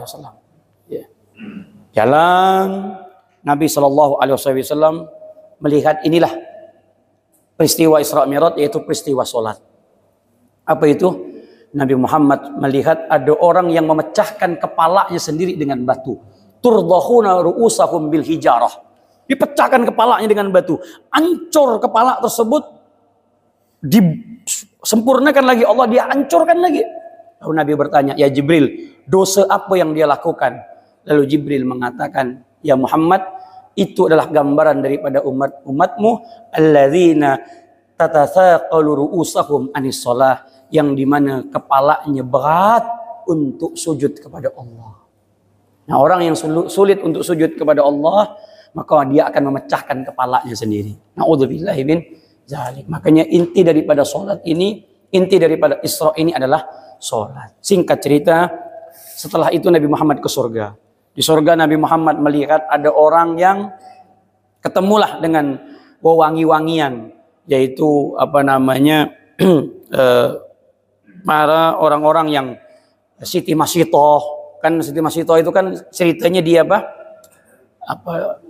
Ya. Jalan Nabi SAW melihat inilah peristiwa Isra Mi'raj, yaitu peristiwa solat. Apa itu? Nabi Muhammad melihat ada orang yang memecahkan kepalanya sendiri dengan batu. Turdahuna ru'usahum bil hijarah. Dipecahkan kepalanya dengan batu. Hancur kepala tersebut. Disempurnakan lagi Allah, dia hancurkan lagi. Lalu Nabi bertanya, "Ya Jibril, dosa apa yang dia lakukan?" Lalu Jibril mengatakan, "Ya Muhammad, itu adalah gambaran daripada umatmu alladzina tatathaqalu ru'usahum anis shalah, yang dimana kepalanya berat untuk sujud kepada Allah." Nah, orang yang sulit untuk sujud kepada Allah, maka dia akan memecahkan kepalanya sendiri. Na'udzubillahi min dzalik. Makanya inti daripada solat ini, inti daripada Isra ini adalah solat. Singkat cerita, setelah itu Nabi Muhammad ke surga. Di surga Nabi Muhammad melihat ada orang yang ketemulah dengan wewangi-wangian, yaitu para orang-orang yang Siti Masitoh. Kan Siti Masitoh itu kan ceritanya dia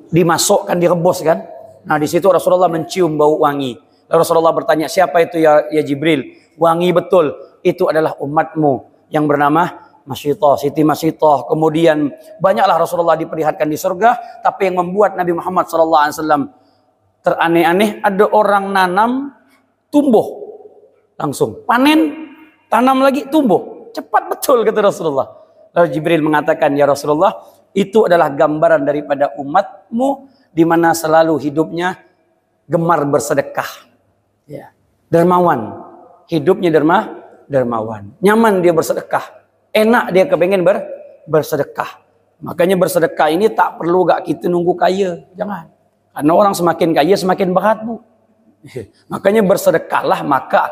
dimasukkan, direbus kan. Nah, di situ Rasulullah mencium bau wangi. Lalu Rasulullah bertanya, "Siapa itu ya Jibril?" "Wangi betul. Itu adalah umatmu yang bernama Masitoh, Siti Masitoh." Kemudian banyaklah Rasulullah diperlihatkan di surga. Tapi yang membuat Nabi Muhammad SAW teraneh-aneh, ada orang nanam, tumbuh langsung. Panen, tanam lagi, tumbuh. Cepat betul, kata Rasulullah. Lalu Jibril mengatakan, "Ya Rasulullah, itu adalah gambaran daripada umatmu di mana selalu hidupnya gemar bersedekah." Ya. Dermawan. Hidupnya dermawan. Nyaman dia bersedekah. Enak dia kepengen bersedekah. Makanya bersedekah ini tak perlu gak kita nunggu kaya. Jangan. Karena orang semakin kaya semakin berat, Bu. Makanya bersedekahlah maka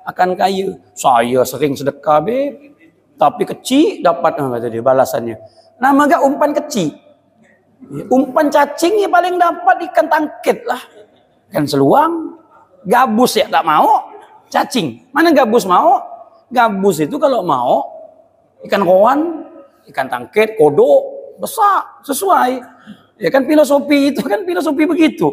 akan kaya. Saya sering sedekah, tapi kecil dapat kata dia balasannya. Nama gak umpan kecil. Umpan cacing ya paling dapat ikan tangkit lah. Kan seluang. Gabus ya tak mau. cacing. Mana gabus mau? Gabus itu kalau mau ikan kowan, ikan tangkit, kodok, besar sesuai. Ya kan filosofi itu kan filosofi begitu.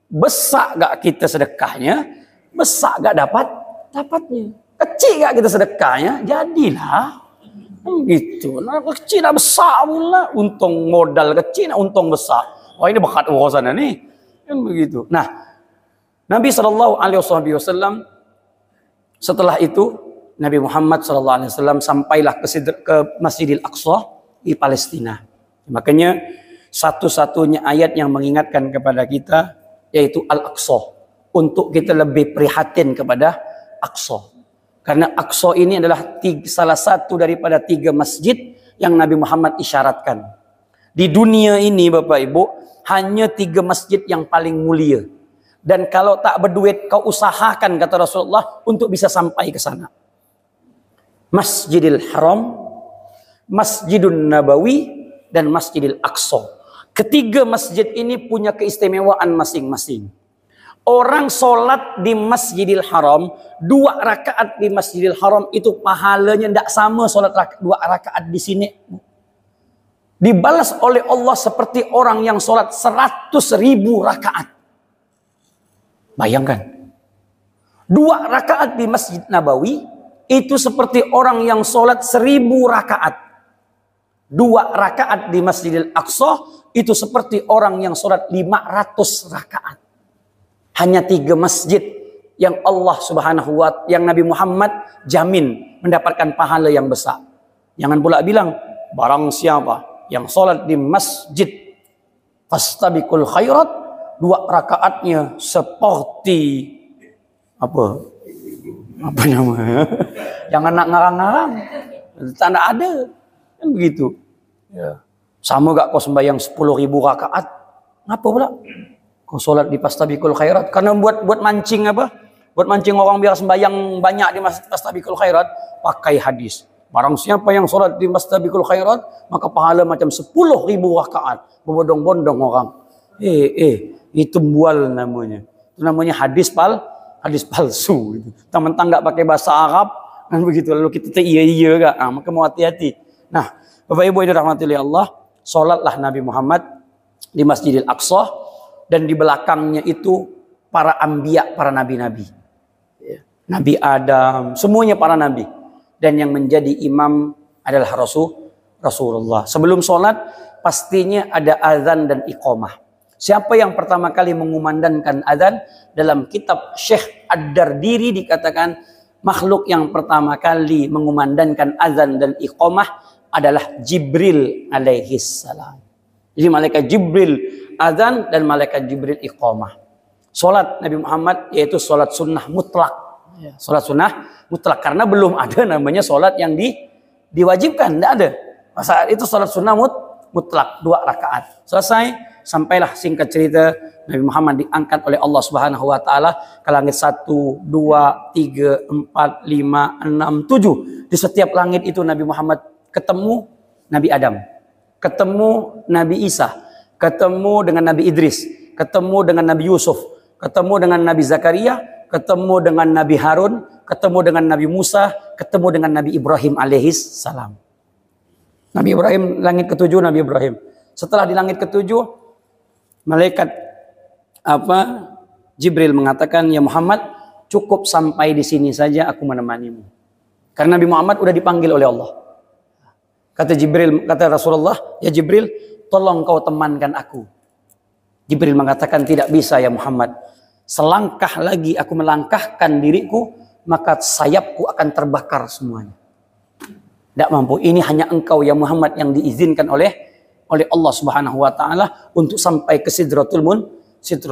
Besar gak kita sedekahnya, besar gak dapatnya. Kecil gak kita sedekahnya, jadilah. Gitu. Nah, kecil nak besar pula. Untung modal kecil, nak untung besar. Wah, ini bakat urusan nih. Kan begitu. Nah, Nabi SAW setelah itu Nabi Muhammad SAW sampailah ke Masjidil Aqsa di Palestina. Makanya satu-satunya ayat yang mengingatkan kepada kita yaitu Al-Aqsa. Untuk kita lebih prihatin kepada Aqsa. Karena Aqsa ini adalah salah satu daripada 3 masjid yang Nabi Muhammad isyaratkan. Di dunia ini Bapak Ibu, hanya 3 masjid yang paling mulia. Dan kalau tak berduit, kau usahakan, kata Rasulullah, untuk bisa sampai ke sana. Masjidil Haram, Masjidun Nabawi, dan Masjidil Aqsa. Ketiga masjid ini punya keistimewaan masing-masing. Orang sholat di Masjidil Haram, 2 rakaat di Masjidil Haram itu pahalanya tidak sama sholat 2 rakaat di sini. Dibalas oleh Allah seperti orang yang sholat 100.000 rakaat. Bayangkan. 2 rakaat di Masjid Nabawi itu seperti orang yang sholat 1000 rakaat. 2 rakaat di Masjidil Aqsa itu seperti orang yang sholat 500 rakaat. Hanya 3 masjid yang Allah Subhanahu wa Ta'ala, yang Nabi Muhammad jamin mendapatkan pahala yang besar. Jangan pula bilang barang siapa yang sholat di masjid fastabiqul khairat, 2 rakaatnya seperti apa namanya? Jangan nak ngarang-ngarang. Tak ada. Kan begitu. Ya. Sama gak kau sembahyang 10.000 rakaat? Ngapa pula? Kau sholat di fastabiqul khairat karena buat mancing apa? Buat mancing orang biar sembahyang banyak di fastabiqul khairat, pakai hadis. Barang siapa yang sholat di fastabiqul khairat, maka pahala macam 10.000 rakaat. Berbondong-bondong orang. Itu bual namanya. Itu namanya hadis palsu. Teman-teman nggak pakai bahasa Arab, kan begitu. Lalu kita iya gak? Maka mau hati-hati. Nah, Bapak Ibu yang dirahmati oleh Allah, sholatlah Nabi Muhammad di Masjidil Aqsa. Dan di belakangnya itu para anbiya, para nabi-nabi. Nabi Adam, semuanya para nabi. Dan yang menjadi imam adalah Rasulullah. Sebelum sholat, pastinya ada azan dan iqamah. Siapa yang pertama kali mengumandangkan azan? Dalam kitab Syekh Ad-Dardiri dikatakan, makhluk yang pertama kali mengumandangkan azan dan iqamah adalah Jibril alaihissalam. Jadi malaikat Jibril azan dan malaikat Jibril iqamah. Salat Nabi Muhammad yaitu salat sunnah mutlak. Salat sunnah mutlak karena belum ada namanya salat yang diwajibkan, tidak ada. Saat itu salat sunnah mutlak 2 rakaat. Selesai, sampailah singkat cerita Nabi Muhammad diangkat oleh Allah Subhanahu wa Ta'ala ke langit 1, 2, 3, 4, 5, 6, 7. Di setiap langit itu Nabi Muhammad ketemu Nabi Adam, ketemu Nabi Isa, ketemu dengan Nabi Idris, ketemu dengan Nabi Yusuf, ketemu dengan Nabi Zakaria, ketemu dengan Nabi Harun, ketemu dengan Nabi Musa, ketemu dengan Nabi Ibrahim alaihis salam. Nabi Ibrahim, langit ke-7 Nabi Ibrahim. Setelah di langit ke-7, malaikat Jibril mengatakan, ya Muhammad, cukup sampai di sini saja aku menemanimu. Karena Nabi Muhammad udah dipanggil oleh Allah. Kata Rasulullah, ya Jibril, tolong kau temankan aku. Jibril mengatakan, tidak bisa ya Muhammad. Selangkah lagi aku melangkahkan diriku, maka sayapku akan terbakar semuanya. Tidak mampu. Ini hanya engkau ya Muhammad yang diizinkan oleh Allah Subhanahu wa Ta'ala untuk sampai ke Sidratul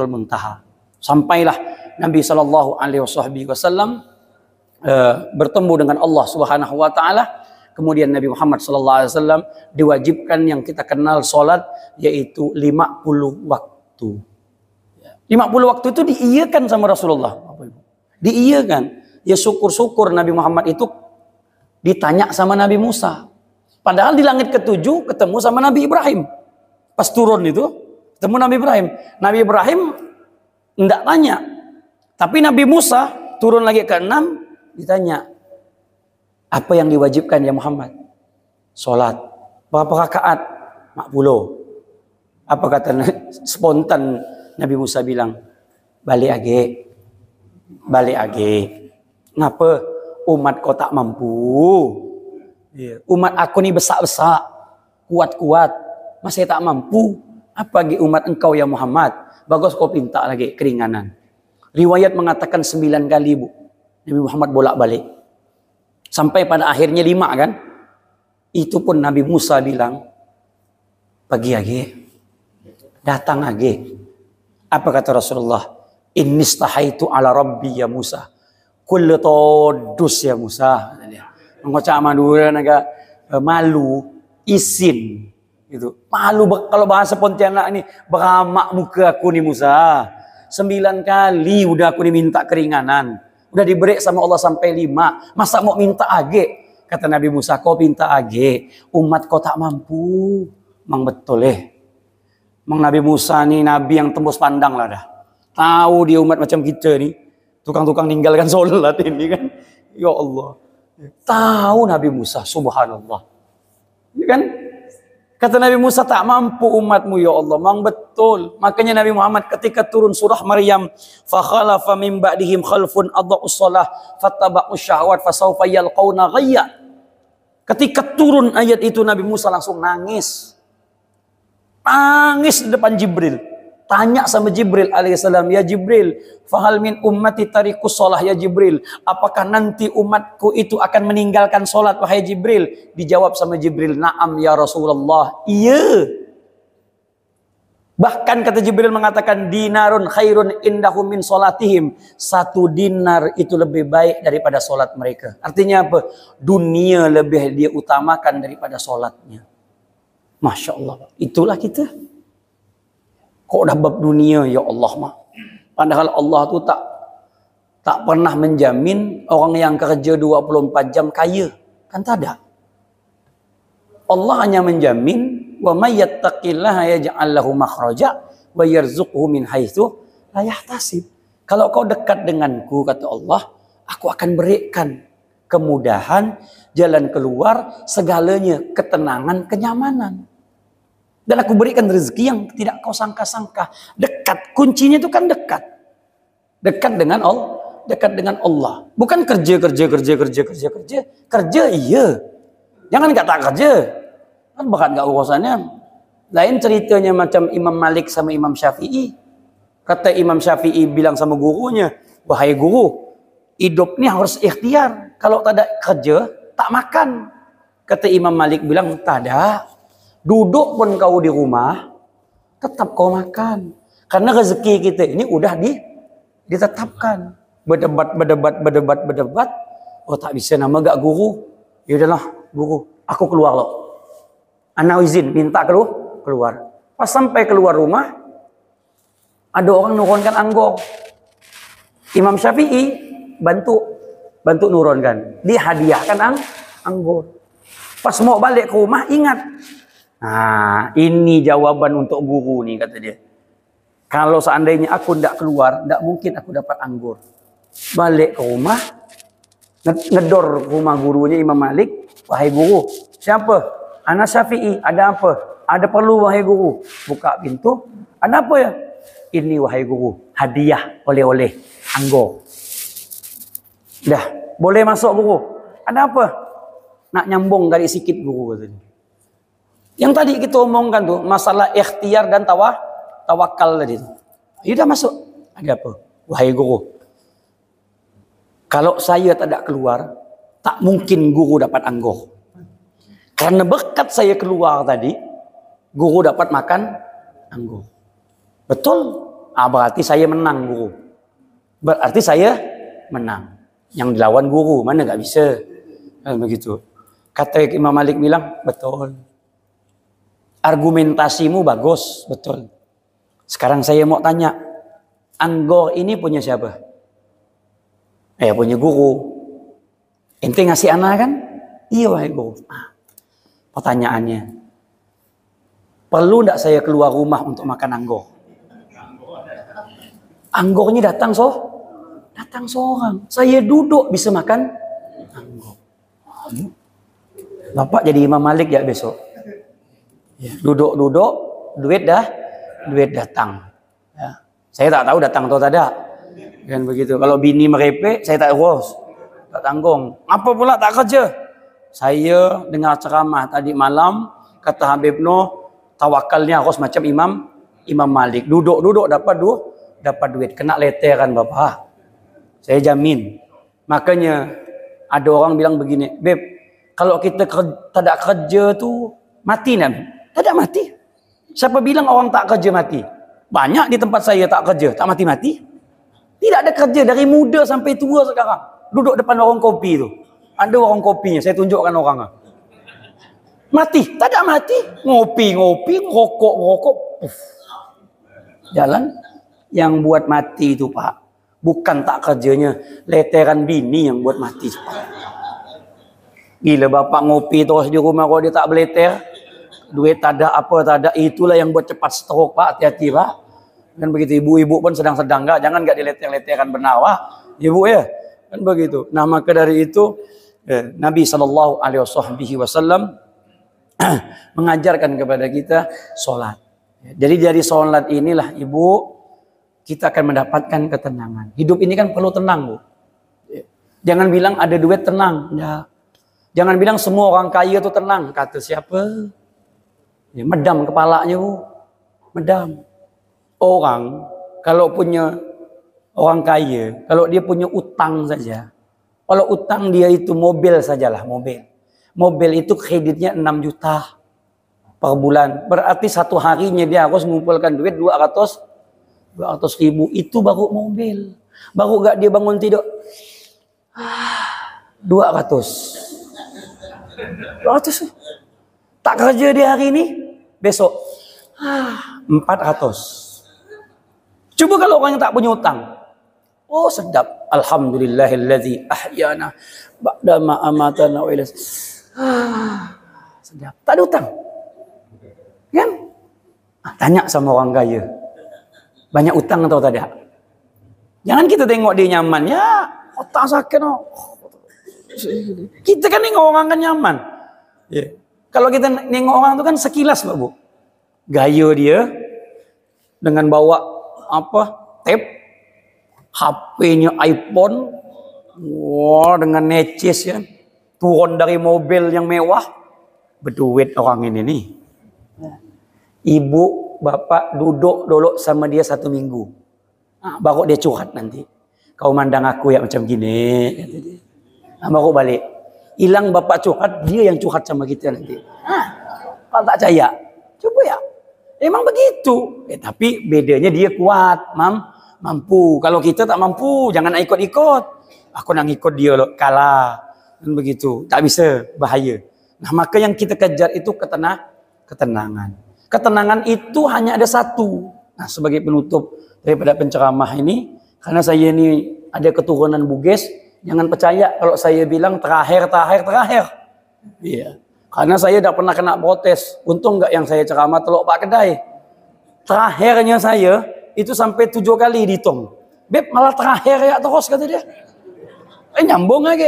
Muntaha. Sampailah Nabi Shallallahu Alaihi Wasallam bertemu dengan Allah Subhanahu wa Ta'ala. Kemudian Nabi Muhammad SAW diwajibkan yang kita kenal sholat, yaitu 50 waktu. 50 waktu itu diiyakan sama Rasulullah. Diiyakan. Ya syukur-syukur Nabi Muhammad itu ditanya sama Nabi Musa. Padahal di langit ke-7 ketemu sama Nabi Ibrahim. Pas turun itu ketemu Nabi Ibrahim. Nabi Ibrahim enggak tanya. Tapi Nabi Musa turun lagi ke 6, ditanya, apa yang diwajibkan ya Muhammad? Sholat. Berapa rakaat? 40. Apa kata spontan Nabi Musa bilang, balik age. Balik age. Ngapa? Umat kau tak mampu. Umat aku ni besar-besar, kuat-kuat, masih tak mampu. Apa lagi umat engkau ya Muhammad? Bagus kau pinta lagi keringanan. Riwayat mengatakan 9 kali bu, Nabi Muhammad bolak-balik. Sampai pada akhirnya 5 kan. Itu pun Nabi Musa bilang, pagi lagi, datang lagi. Apa kata Rasulullah? Innistahaitu ala rabbi ya Musa. Kullu todus ya Musa. Mengocak Madura naga malu, isin. Gitu. Malu kalau bahasa Pontianak ini, beramak muka aku nih Musa. 9 kali udah aku diminta keringanan. Udah diberi sama Allah sampai 5. Masa mau minta age? Kata Nabi Musa, kau minta age. Umat kau tak mampu. Mang betul Mang Nabi Musa nih nabi yang tembus pandang lah dah. Tahu dia umat macam kita nih. Tukang-tukang ninggalkan sholat ini kan. Ya Allah. Tahu Nabi Musa, subhanallah. Ya kan? Kata Nabi Musa, tak mampu umatmu ya Allah. Mang betul. Makanya Nabi Muhammad ketika turun surah Maryam, fa khalafa min ba'dihim khalfun adha'us shalah fattaba'us syahwat fasawfa yalqauna ghayya. Ketika turun ayat itu Nabi Musa langsung nangis. Nangis di depan Jibril. Tanya sama Jibril alaihissalam, ya Jibril, fahal min ummati tarikus sholah ya Jibril. Apakah nanti umatku itu akan meninggalkan sholat wahai Jibril? Dijawab sama Jibril, na'am ya Rasulullah. Iya. Bahkan kata Jibril mengatakan, dinarun khairun indahum min sholatihim. 1 dinar itu lebih baik daripada sholat mereka. Artinya apa? Dunia lebih dia utamakan daripada sholatnya. Masya Allah. Itulah kita. Kok dah bab dunia ya Allah mah. Padahal Allah tu tak pernah menjamin orang yang kerja 24 jam kaya. Kan tak ada. Allah hanya menjamin wa may yattaqillaha yaj'al lahu makhraja wa yarzuqhu min haitsu la yahtasib. Kalau kau dekat denganku kata Allah, aku akan berikan kemudahan, jalan keluar, segalanya, ketenangan, kenyamanan. Dan aku berikan rezeki yang tidak kau sangka-sangka. Dekat. Kuncinya itu kan dekat. Dekat dengan Allah. Dekat dengan Allah. Bukan kerja. Kerja iya. Jangan nggak tak kerja. Kan bahkan nggak urusannya. Lain ceritanya macam Imam Malik sama Imam Syafi'i. Kata Imam Syafi'i bilang sama gurunya, wahai guru, hidup ni harus ikhtiar. Kalau tak ada kerja, tak makan. Kata Imam Malik bilang, tak ada. Duduk pun kau di rumah, tetap kau makan. Karena rezeki kita ini udah ditetapkan. Berdebat. Oh tak bisa nama gak guru. Ya udahlah guru, aku keluar loh. Anak izin, minta keluar. Pas sampai keluar rumah, ada orang nurunkan anggur. Imam Syafi'i bantu nurunkan. Dihadiahkan anggur. Pas mau balik ke rumah, ingat. Nah, ini jawaban untuk guru nih kata dia. Kalau seandainya aku tidak keluar, tidak mungkin aku dapat anggur. Balik ke rumah, ngedor rumah gurunya Imam Malik. Wahai guru, siapa? Anak Syafi'i, ada apa? Ada perlu wahai guru. Buka pintu, ada apa ya? Ini wahai guru, hadiah oleh-oleh anggur. Dah, boleh masuk guru. Ada apa? Nak nyambung dari sikit guru katanya. Yang tadi kita omongkan tuh masalah ikhtiar dan tawakal tadi. Sudah masuk. Ada apa? Wahai guru. Kalau saya tidak keluar, tak mungkin guru dapat anggur. Karena berkat saya keluar tadi, guru dapat makan anggur. Betul? Berarti saya menang guru. Berarti saya menang. Yang dilawan guru, mana nggak bisa. Begitu. Kata Imam Malik bilang, betul. Argumentasimu bagus, betul. Sekarang saya mau tanya, anggur ini punya siapa? Punya guru. Ente ngasih anak kan? Iya wahai guru. Pertanyaannya, perlu tidak saya keluar rumah untuk makan anggur? Anggurnya datang Datang seorang. Saya duduk bisa makan anggur. Bapak jadi Imam Malik ya besok. Ya, duduk-duduk, duit datang. Ya. Saya tak tahu datang atau tidak. Kan begitu. Kalau bini merepek, saya tak urus. Tak tanggung. Apa pula tak kerja? Saya dengar ceramah tadi malam, kata Habib Noh, tawakalnya harus macam Imam Malik. Duduk-duduk dapat duit. Kena leteran Bapak. Saya jamin. Makanya ada orang bilang begini, Beb, kalau kita tak kerja tu mati Nabi. Tak mati. Siapa bilang orang tak kerja mati? Banyak di tempat saya tak kerja, tak mati-mati. Tidak ada kerja dari muda sampai tua sekarang. Duduk depan warung kopi tu. Ada warung kopinya, saya tunjukkan orang. Mati, tak ada mati. Ngopi, rokok. Jalan. Yang buat mati itu Pak, bukan tak kerjanya, leteran bini yang buat mati. Gila bapak ngopi terus di rumah kalau dia tak beleter, duit tak ada, apa tak ada, itulah yang buat cepat stroke Pak. Hati-hati Pak. Kan begitu, ibu-ibu pun sedang-sedang jangan nggak dileter-leteran benar Pak. Ibu ya, kan begitu. Nah maka dari itu Nabi SAW mengajarkan kepada kita sholat. Jadi dari sholat inilah ibu kita akan mendapatkan ketenangan. Hidup ini kan perlu tenang Bu. Jangan bilang ada duit tenang. Ya. Jangan bilang semua orang kaya itu tenang. Kata siapa? Ya, medam kepalanya Bu. Medam. Orang kalau punya orang kaya, kalau dia punya utang saja. Kalau utang dia itu mobil sajalah, mobil. Mobil itu kreditnya 6 juta per bulan. Berarti satu harinya dia harus mengumpulkan duit 200 ribu. Itu baru mobil. Baru gak dia bangun tidur 200. Tak kerja dia hari ini, besok 400. Coba kalau orang yang tak punya utang. Oh sedap. Alhamdulillahilladzi ahyana ba'da ma amatana wa ilas. Sedap. Tak ada utang. Kan? Tanya sama orang kaya. Banyak utang atau tak ada? Jangan kita tengok dia nyaman. Ya, otak sakit. Kita kan nengok orang kan nyaman. Ya. Kalau kita nengok orang itu kan sekilas Pak Bu. Gaya dia dengan bawa tape, HP-nya iPhone, dengan necis ya, turun dari mobil yang mewah, berduit orang ini nih. Ibu bapak duduk dulu sama dia 1 minggu, baru dia curhat nanti. Kau mandang aku ya macam gini, kata dia. Baru balik. Hilang bapak curhat, dia yang curhat sama kita nanti. Kalau tak percaya, coba ya. Emang begitu. Tapi bedanya dia kuat, mampu. Kalau kita tak mampu, jangan ikut-ikut. Aku nak ikut dia loh, kalah. Dan begitu, tak bisa, bahaya. Nah maka yang kita kejar itu ketenangan. Ketenangan itu hanya ada satu. Nah sebagai penutup daripada penceramah ini, karena saya ini ada keturunan Bugis, jangan percaya kalau saya bilang terakhir. Iya. Karena saya tidak pernah kena protes. Untung enggak yang saya ceramah Teluk Pak Kedai. Terakhirnya saya itu sampai 7 kali dihitung. Beb malah terakhir ya terus kata dia. Nyambung lagi.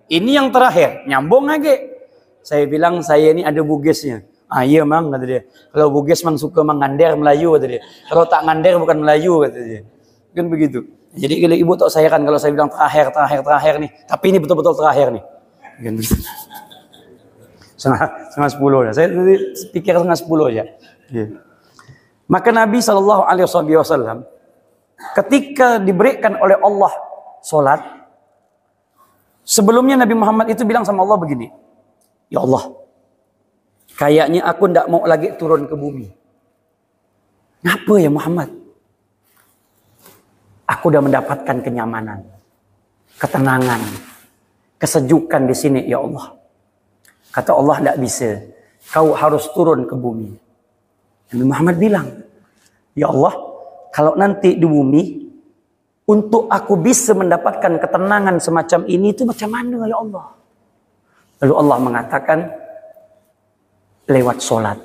Ini yang terakhir, nyambung lagi. Saya bilang saya ini ada Bugisnya. Iya mang kata dia. Kalau Bugis mang suka mengander Melayu kata dia. Kalau tak ngander bukan Melayu kata dia. Kan begitu. Jadi kalau ibu tak saya kan kalau saya bilang terakhir nih. Tapi ini betul-betul terakhir nih. Kan begitu. Setengah 10 ya. Saya pikir setengah 10 aja. Ya. Maka Nabi SAW ketika diberikan oleh Allah solat, sebelumnya Nabi Muhammad itu bilang sama Allah begini, ya Allah, kayaknya aku tidak mau lagi turun ke bumi. Ngapa ya Muhammad? Aku sudah mendapatkan kenyamanan, ketenangan, kesejukan di sini ya Allah. Kata Allah, tidak bisa. Kau harus turun ke bumi. Nabi Muhammad bilang, ya Allah, kalau nanti di bumi, untuk aku bisa mendapatkan ketenangan semacam ini, itu macam mana ya Allah? Lalu Allah mengatakan, lewat solat.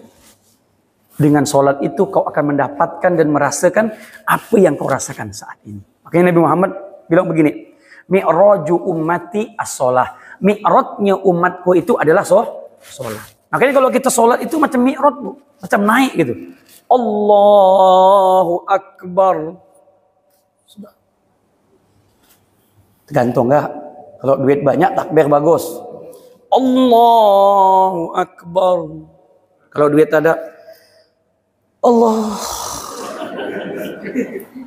Dengan solat itu kau akan mendapatkan dan merasakan apa yang kau rasakan saat ini. Makanya Nabi Muhammad bilang begini, mi'raju ummati as-shalah. Mi'rajnya umatku itu adalah sholat. Makanya kalau kita sholat itu macam mi'raj, Bu. Macam naik gitu. Allahu Akbar. Sudah. Tergantung enggak? Kalau duit banyak takbir bagus. Allahu Akbar. Kalau duit ada, Allah.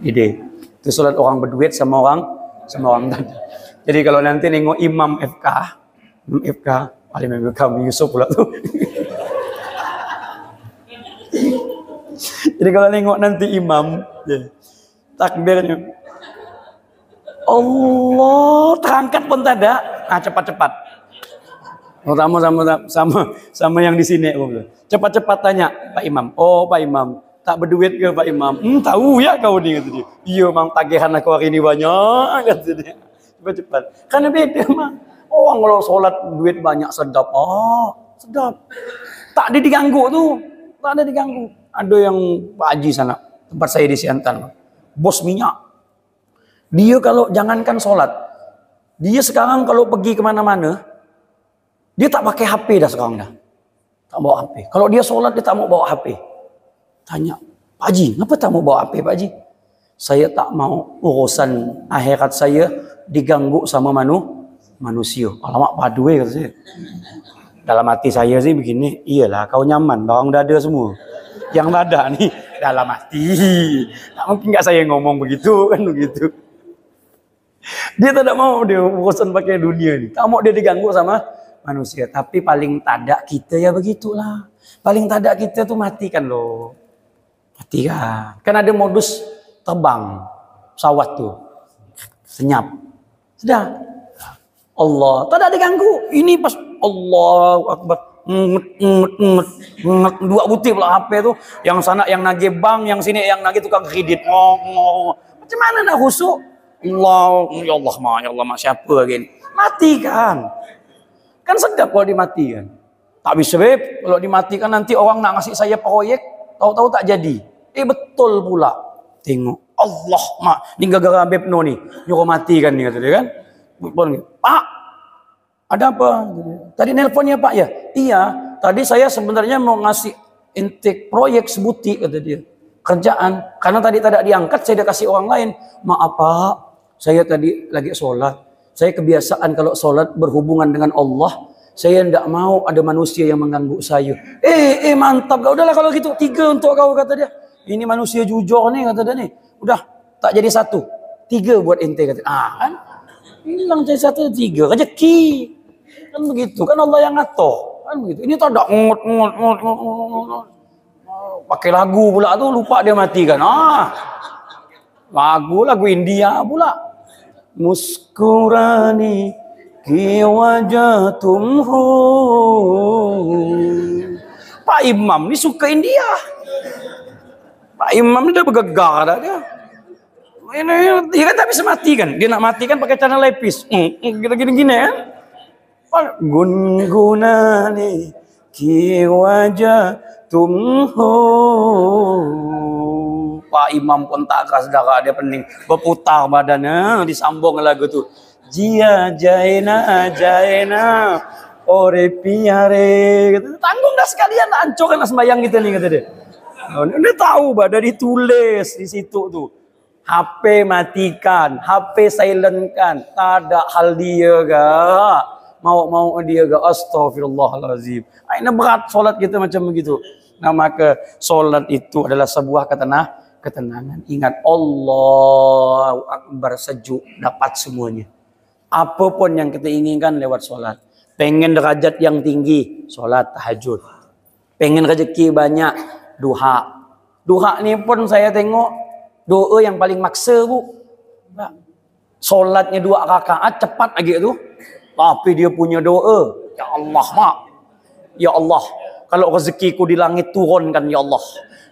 Ide. Itu sholat orang berduit sama orang tanda. Jadi kalau nanti nengok imam FK, paling kami Yusuf pula tuh. Jadi kalau nengok nanti imam, takbirnya, Allah, terangkat pun tak ada, cepat-cepat. Sama yang di sini, cepat-cepat tanya Pak Imam. Oh Pak Imam, tak berduit ke Pak Imam? Tahu ya kau ni, kata dia. Iya mang, tagihan aku hari ini banyak, kata dia. Cepat-cepat. Karena beda mah. Orang kalau sholat duit banyak sedap. Oh, sedap. Tak ada diganggu tuh. Tak ada diganggu. Ada yang Pak Haji sana, tempat saya di Siantan. Bos minyak. Dia kalau jangankan sholat. Dia sekarang kalau pergi kemana-mana. Dia tak pakai HP dah sekarang dah. Tak bawa HP. Kalau dia sholat dia tak mau bawa HP. Tanya, Pak Haji, kenapa tak mau bawa HP Pak Haji? Saya tak mau urusan akhirat saya diganggu sama manusia. Alamak padue kata saya. Dalam hati saya sih begini, iyalah kau nyaman, barang dah ada semua. Yang tak ada nih dalam hati. Tak mungkin enggak saya ngomong begitu kan begitu. Dia tak mau dia urusan pakai dunia ni. Tak mau dia diganggu sama manusia. Tapi paling tadak kita ya begitulah. Paling tadak kita tuh matikan loh. Matikan. Kan ada modus terbang pesawat tuh. Senyap. Sudah. Allah. Tak ada diganggu. Ini pas Allahu Akbar. Dua butir pula HP tuh. Yang sana yang nagih bank, yang sini yang nagih tukang kredit. Macam mana nak khusuk? Ya Allah, siapa lagi ni? Matikan. Kan sedap kalau dimatikan. Tak bisa beb, kalau dimatikan nanti orang nak ngasih saya proyek, tahu-tahu tak jadi. Betul pula. Tengok, Allah mak, ni gara-gara beb no ni, nyuruh matikan ni kata dia kan. Pak, ada apa? Tadi nelponnya Pak ya? Iya, tadi saya sebenarnya mau ngasih intake proyek sebutik kata dia. Kerjaan, karena tadi tidak diangkat, saya dah kasih orang lain. Maaf Pak, saya tadi lagi sholat. Saya kebiasaan kalau sholat berhubungan dengan Allah. Saya tidak mau ada manusia yang mengganggu saya. Mantap. Udahlah kalau gitu 3 untuk kau kata dia. Ini manusia jujur nih kata dia nih. Udah tak jadi 1. 3 buat ente kata. Kan? Hilang jadi 1 3. Rezeki. Kan begitu. Kan Allah yang ngatur. Kan begitu. Ini tak ada ngut. Pakai lagu pula tu lupa dia matikan. Lagu India pula. Muskurani ki wajah tumho. Pak Imam ni suka India. Pak Imam ni dah bergegar dah dia. Dia kan tak bisa matikan. Dia nak matikan pakai cara lepis. Gini-gini kan. Gungunani ki wajah tumho. Pak Imam pun tak keras darah dia pening. Berputar badannya disambung lagu tu. Jia jaina ore piare. Tanggung dah sekalian hancurkan sembahyang kita ni kata dia. Dia tahu dah ditulis di situ tu. HP matikan, HP silentkan. Tak ada hal dia ke. Mau dia ke. Astagfirullahalazim. Ini berat solat kita macam begitu. Nah maka solat itu adalah sebuah ketenangan. Ingat Allahu Akbar, sejuk, dapat semuanya. Apapun yang kita inginkan lewat solat. Pengen derajat yang tinggi, solat tahajud. Pengen rezeki banyak, duha. Duha ni pun saya tengok doa yang paling maksa bu. Solatnya 2 rakaat cepat lagi tu. Tapi dia punya doa, ya Allah mak. Ya Allah, kalau rezekiku di langit turunkan ya Allah.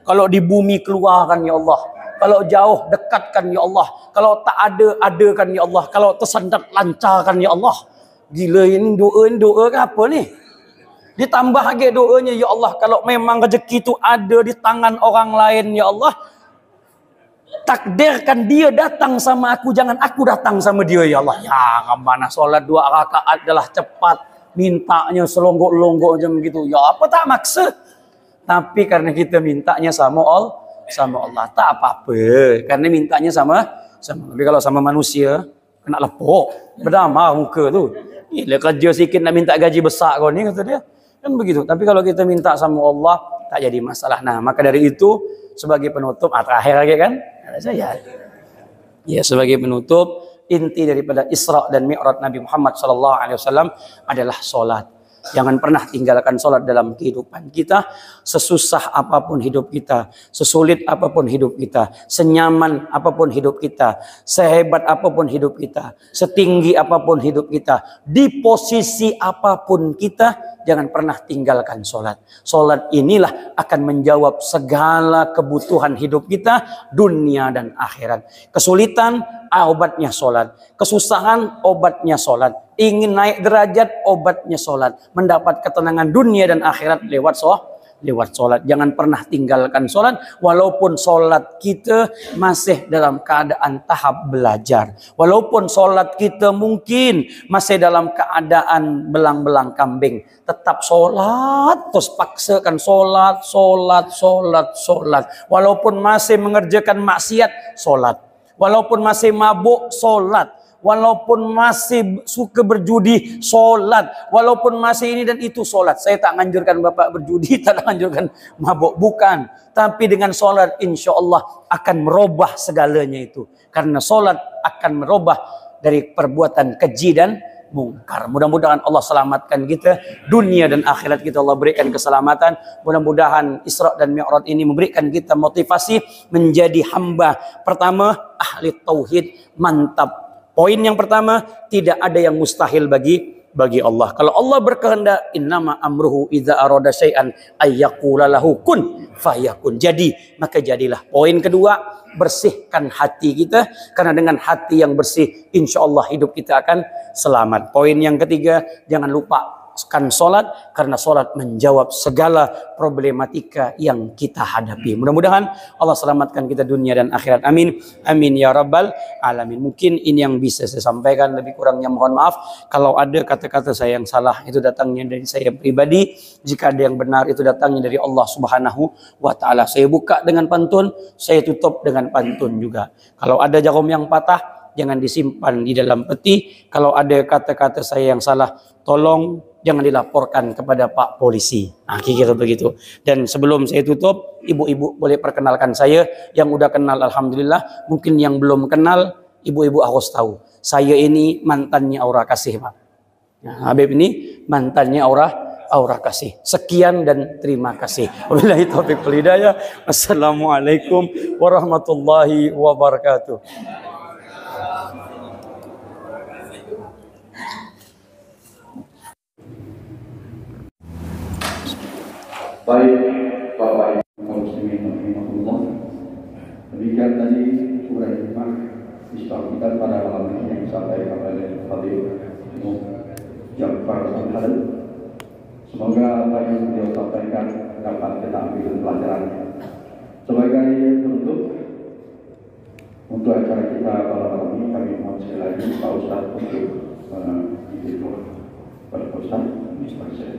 Kalau di bumi keluarkan ya Allah. Kalau jauh dekatkan ya Allah. Kalau tak ada adakan ya Allah. Kalau tersendat lancarkan ya Allah. Gila ini doa ke apa ni? Ditambah lagi doanya ya Allah. Kalau memang rezeki itu ada di tangan orang lain ya Allah. Takdirkan dia datang sama aku, jangan aku datang sama dia ya Allah. Ya mana sholat 2 rakaat adalah cepat, mintanya selonggok-longgok macam gitu. Ya apa tak maksa. Tapi karena kita mintanya sama Allah tak apa-apa. Karena mintanya sama. Tapi kalau sama manusia kena lepok, berdamar muka tu. Gila kerja sikit nak minta gaji besar kau ni kata dia. Kan begitu. Tapi kalau kita minta sama Allah tak jadi masalah. Nah, maka dari itu sebagai penutup terakhir lagi kan saya. Ya, sebagai penutup inti daripada Isra dan Mi'raj Nabi Muhammad SAW adalah solat. Jangan pernah tinggalkan solat dalam kehidupan kita. Sesusah apapun hidup kita, sesulit apapun hidup kita, senyaman apapun hidup kita, sehebat apapun hidup kita, setinggi apapun hidup kita, di posisi apapun kita, jangan pernah tinggalkan solat. Solat inilah akan menjawab segala kebutuhan hidup kita, dunia dan akhirat. Kesulitan, obatnya solat. Kesusahan, obatnya solat. Ingin naik derajat, obatnya solat. Mendapat ketenangan dunia dan akhirat lewat solat. Jangan pernah tinggalkan solat, walaupun solat kita masih dalam keadaan tahap belajar. Walaupun solat kita mungkin masih dalam keadaan belang-belang kambing. Tetap solat, terus paksakan solat. Walaupun masih mengerjakan maksiat, solat. Walaupun masih mabuk, solat. Walaupun masih suka berjudi, solat. Walaupun masih ini dan itu, solat. Saya tak menganjurkan bapak berjudi, tak menganjurkan mabuk, bukan. Tapi dengan solat, insya Allah akan merubah segalanya itu. Karena solat akan merubah dari perbuatan keji dan mungkar. Mudah-mudahan Allah selamatkan kita, dunia dan akhirat kita Allah berikan keselamatan. Mudah-mudahan Isra dan Mi'raj ini memberikan kita motivasi menjadi hamba pertama ahli tauhid. Mantap. Poin yang pertama, tidak ada yang mustahil bagi Allah. Kalau Allah berkehendak, innama amruhu idza arada syai'an ayyaqula lahu kun fayakun. Jadi, maka jadilah. Poin kedua, bersihkan hati kita, karena dengan hati yang bersih insya Allah hidup kita akan selamat. Poin yang ketiga, jangan lupakan solat, karena solat menjawab segala problematika yang kita hadapi. Mudah-mudahan Allah selamatkan kita dunia dan akhirat. Amin. Amin ya rabbal alamin. Mungkin ini yang bisa saya sampaikan, lebih kurangnya mohon maaf. Kalau ada kata-kata saya yang salah, itu datangnya dari saya pribadi. Jika ada yang benar, itu datangnya dari Allah Subhanahu wa taala. Saya buka dengan pantun, saya tutup dengan pantun juga. Kalau ada jarum yang patah, jangan disimpan di dalam peti. Kalau ada kata-kata saya yang salah, tolong jangan dilaporkan kepada Pak Polisi. Nah, kira-kira begitu. Dan sebelum saya tutup, ibu-ibu boleh perkenalkan saya. Yang udah kenal alhamdulillah, mungkin yang belum kenal, ibu-ibu harus tahu. Saya ini mantannya Aura Kasih, Pak. Nah, Habib ini mantannya Aura Kasih. Sekian dan terima kasih. Wabillahi taufiq wal hidayah. Wassalamualaikum warahmatullahi wabarakatuh. Baik, Bapak Ibu muslimin rahimahullah. Demikian tadi surah hikmah Islam kita pada malam ini yang disampaikan oleh Fadil Jafar Al-Halal. Semoga apa yang beliau sampaikan dapat kita ambil pelajarannya. Sebagai penutup untuk acara kita pada malam ini, kami mohon sekali lagi Pak Ustaz untuk itu Pak Ustaz Bismillah.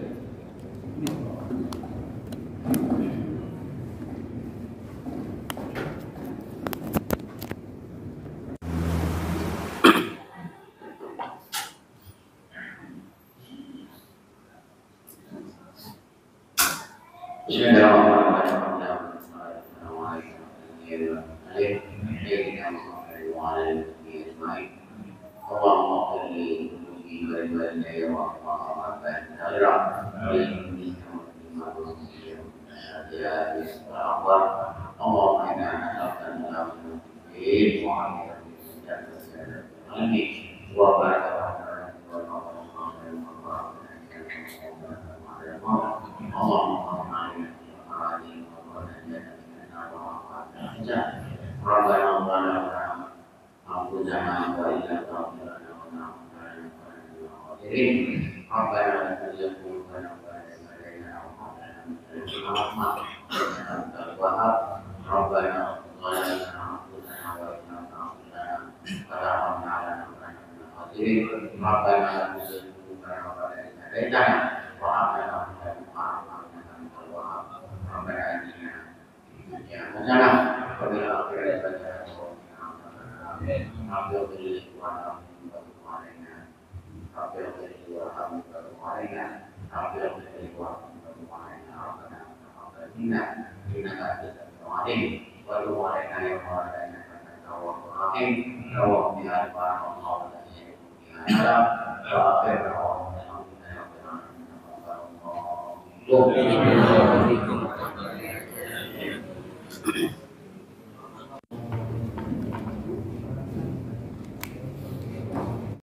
Amin.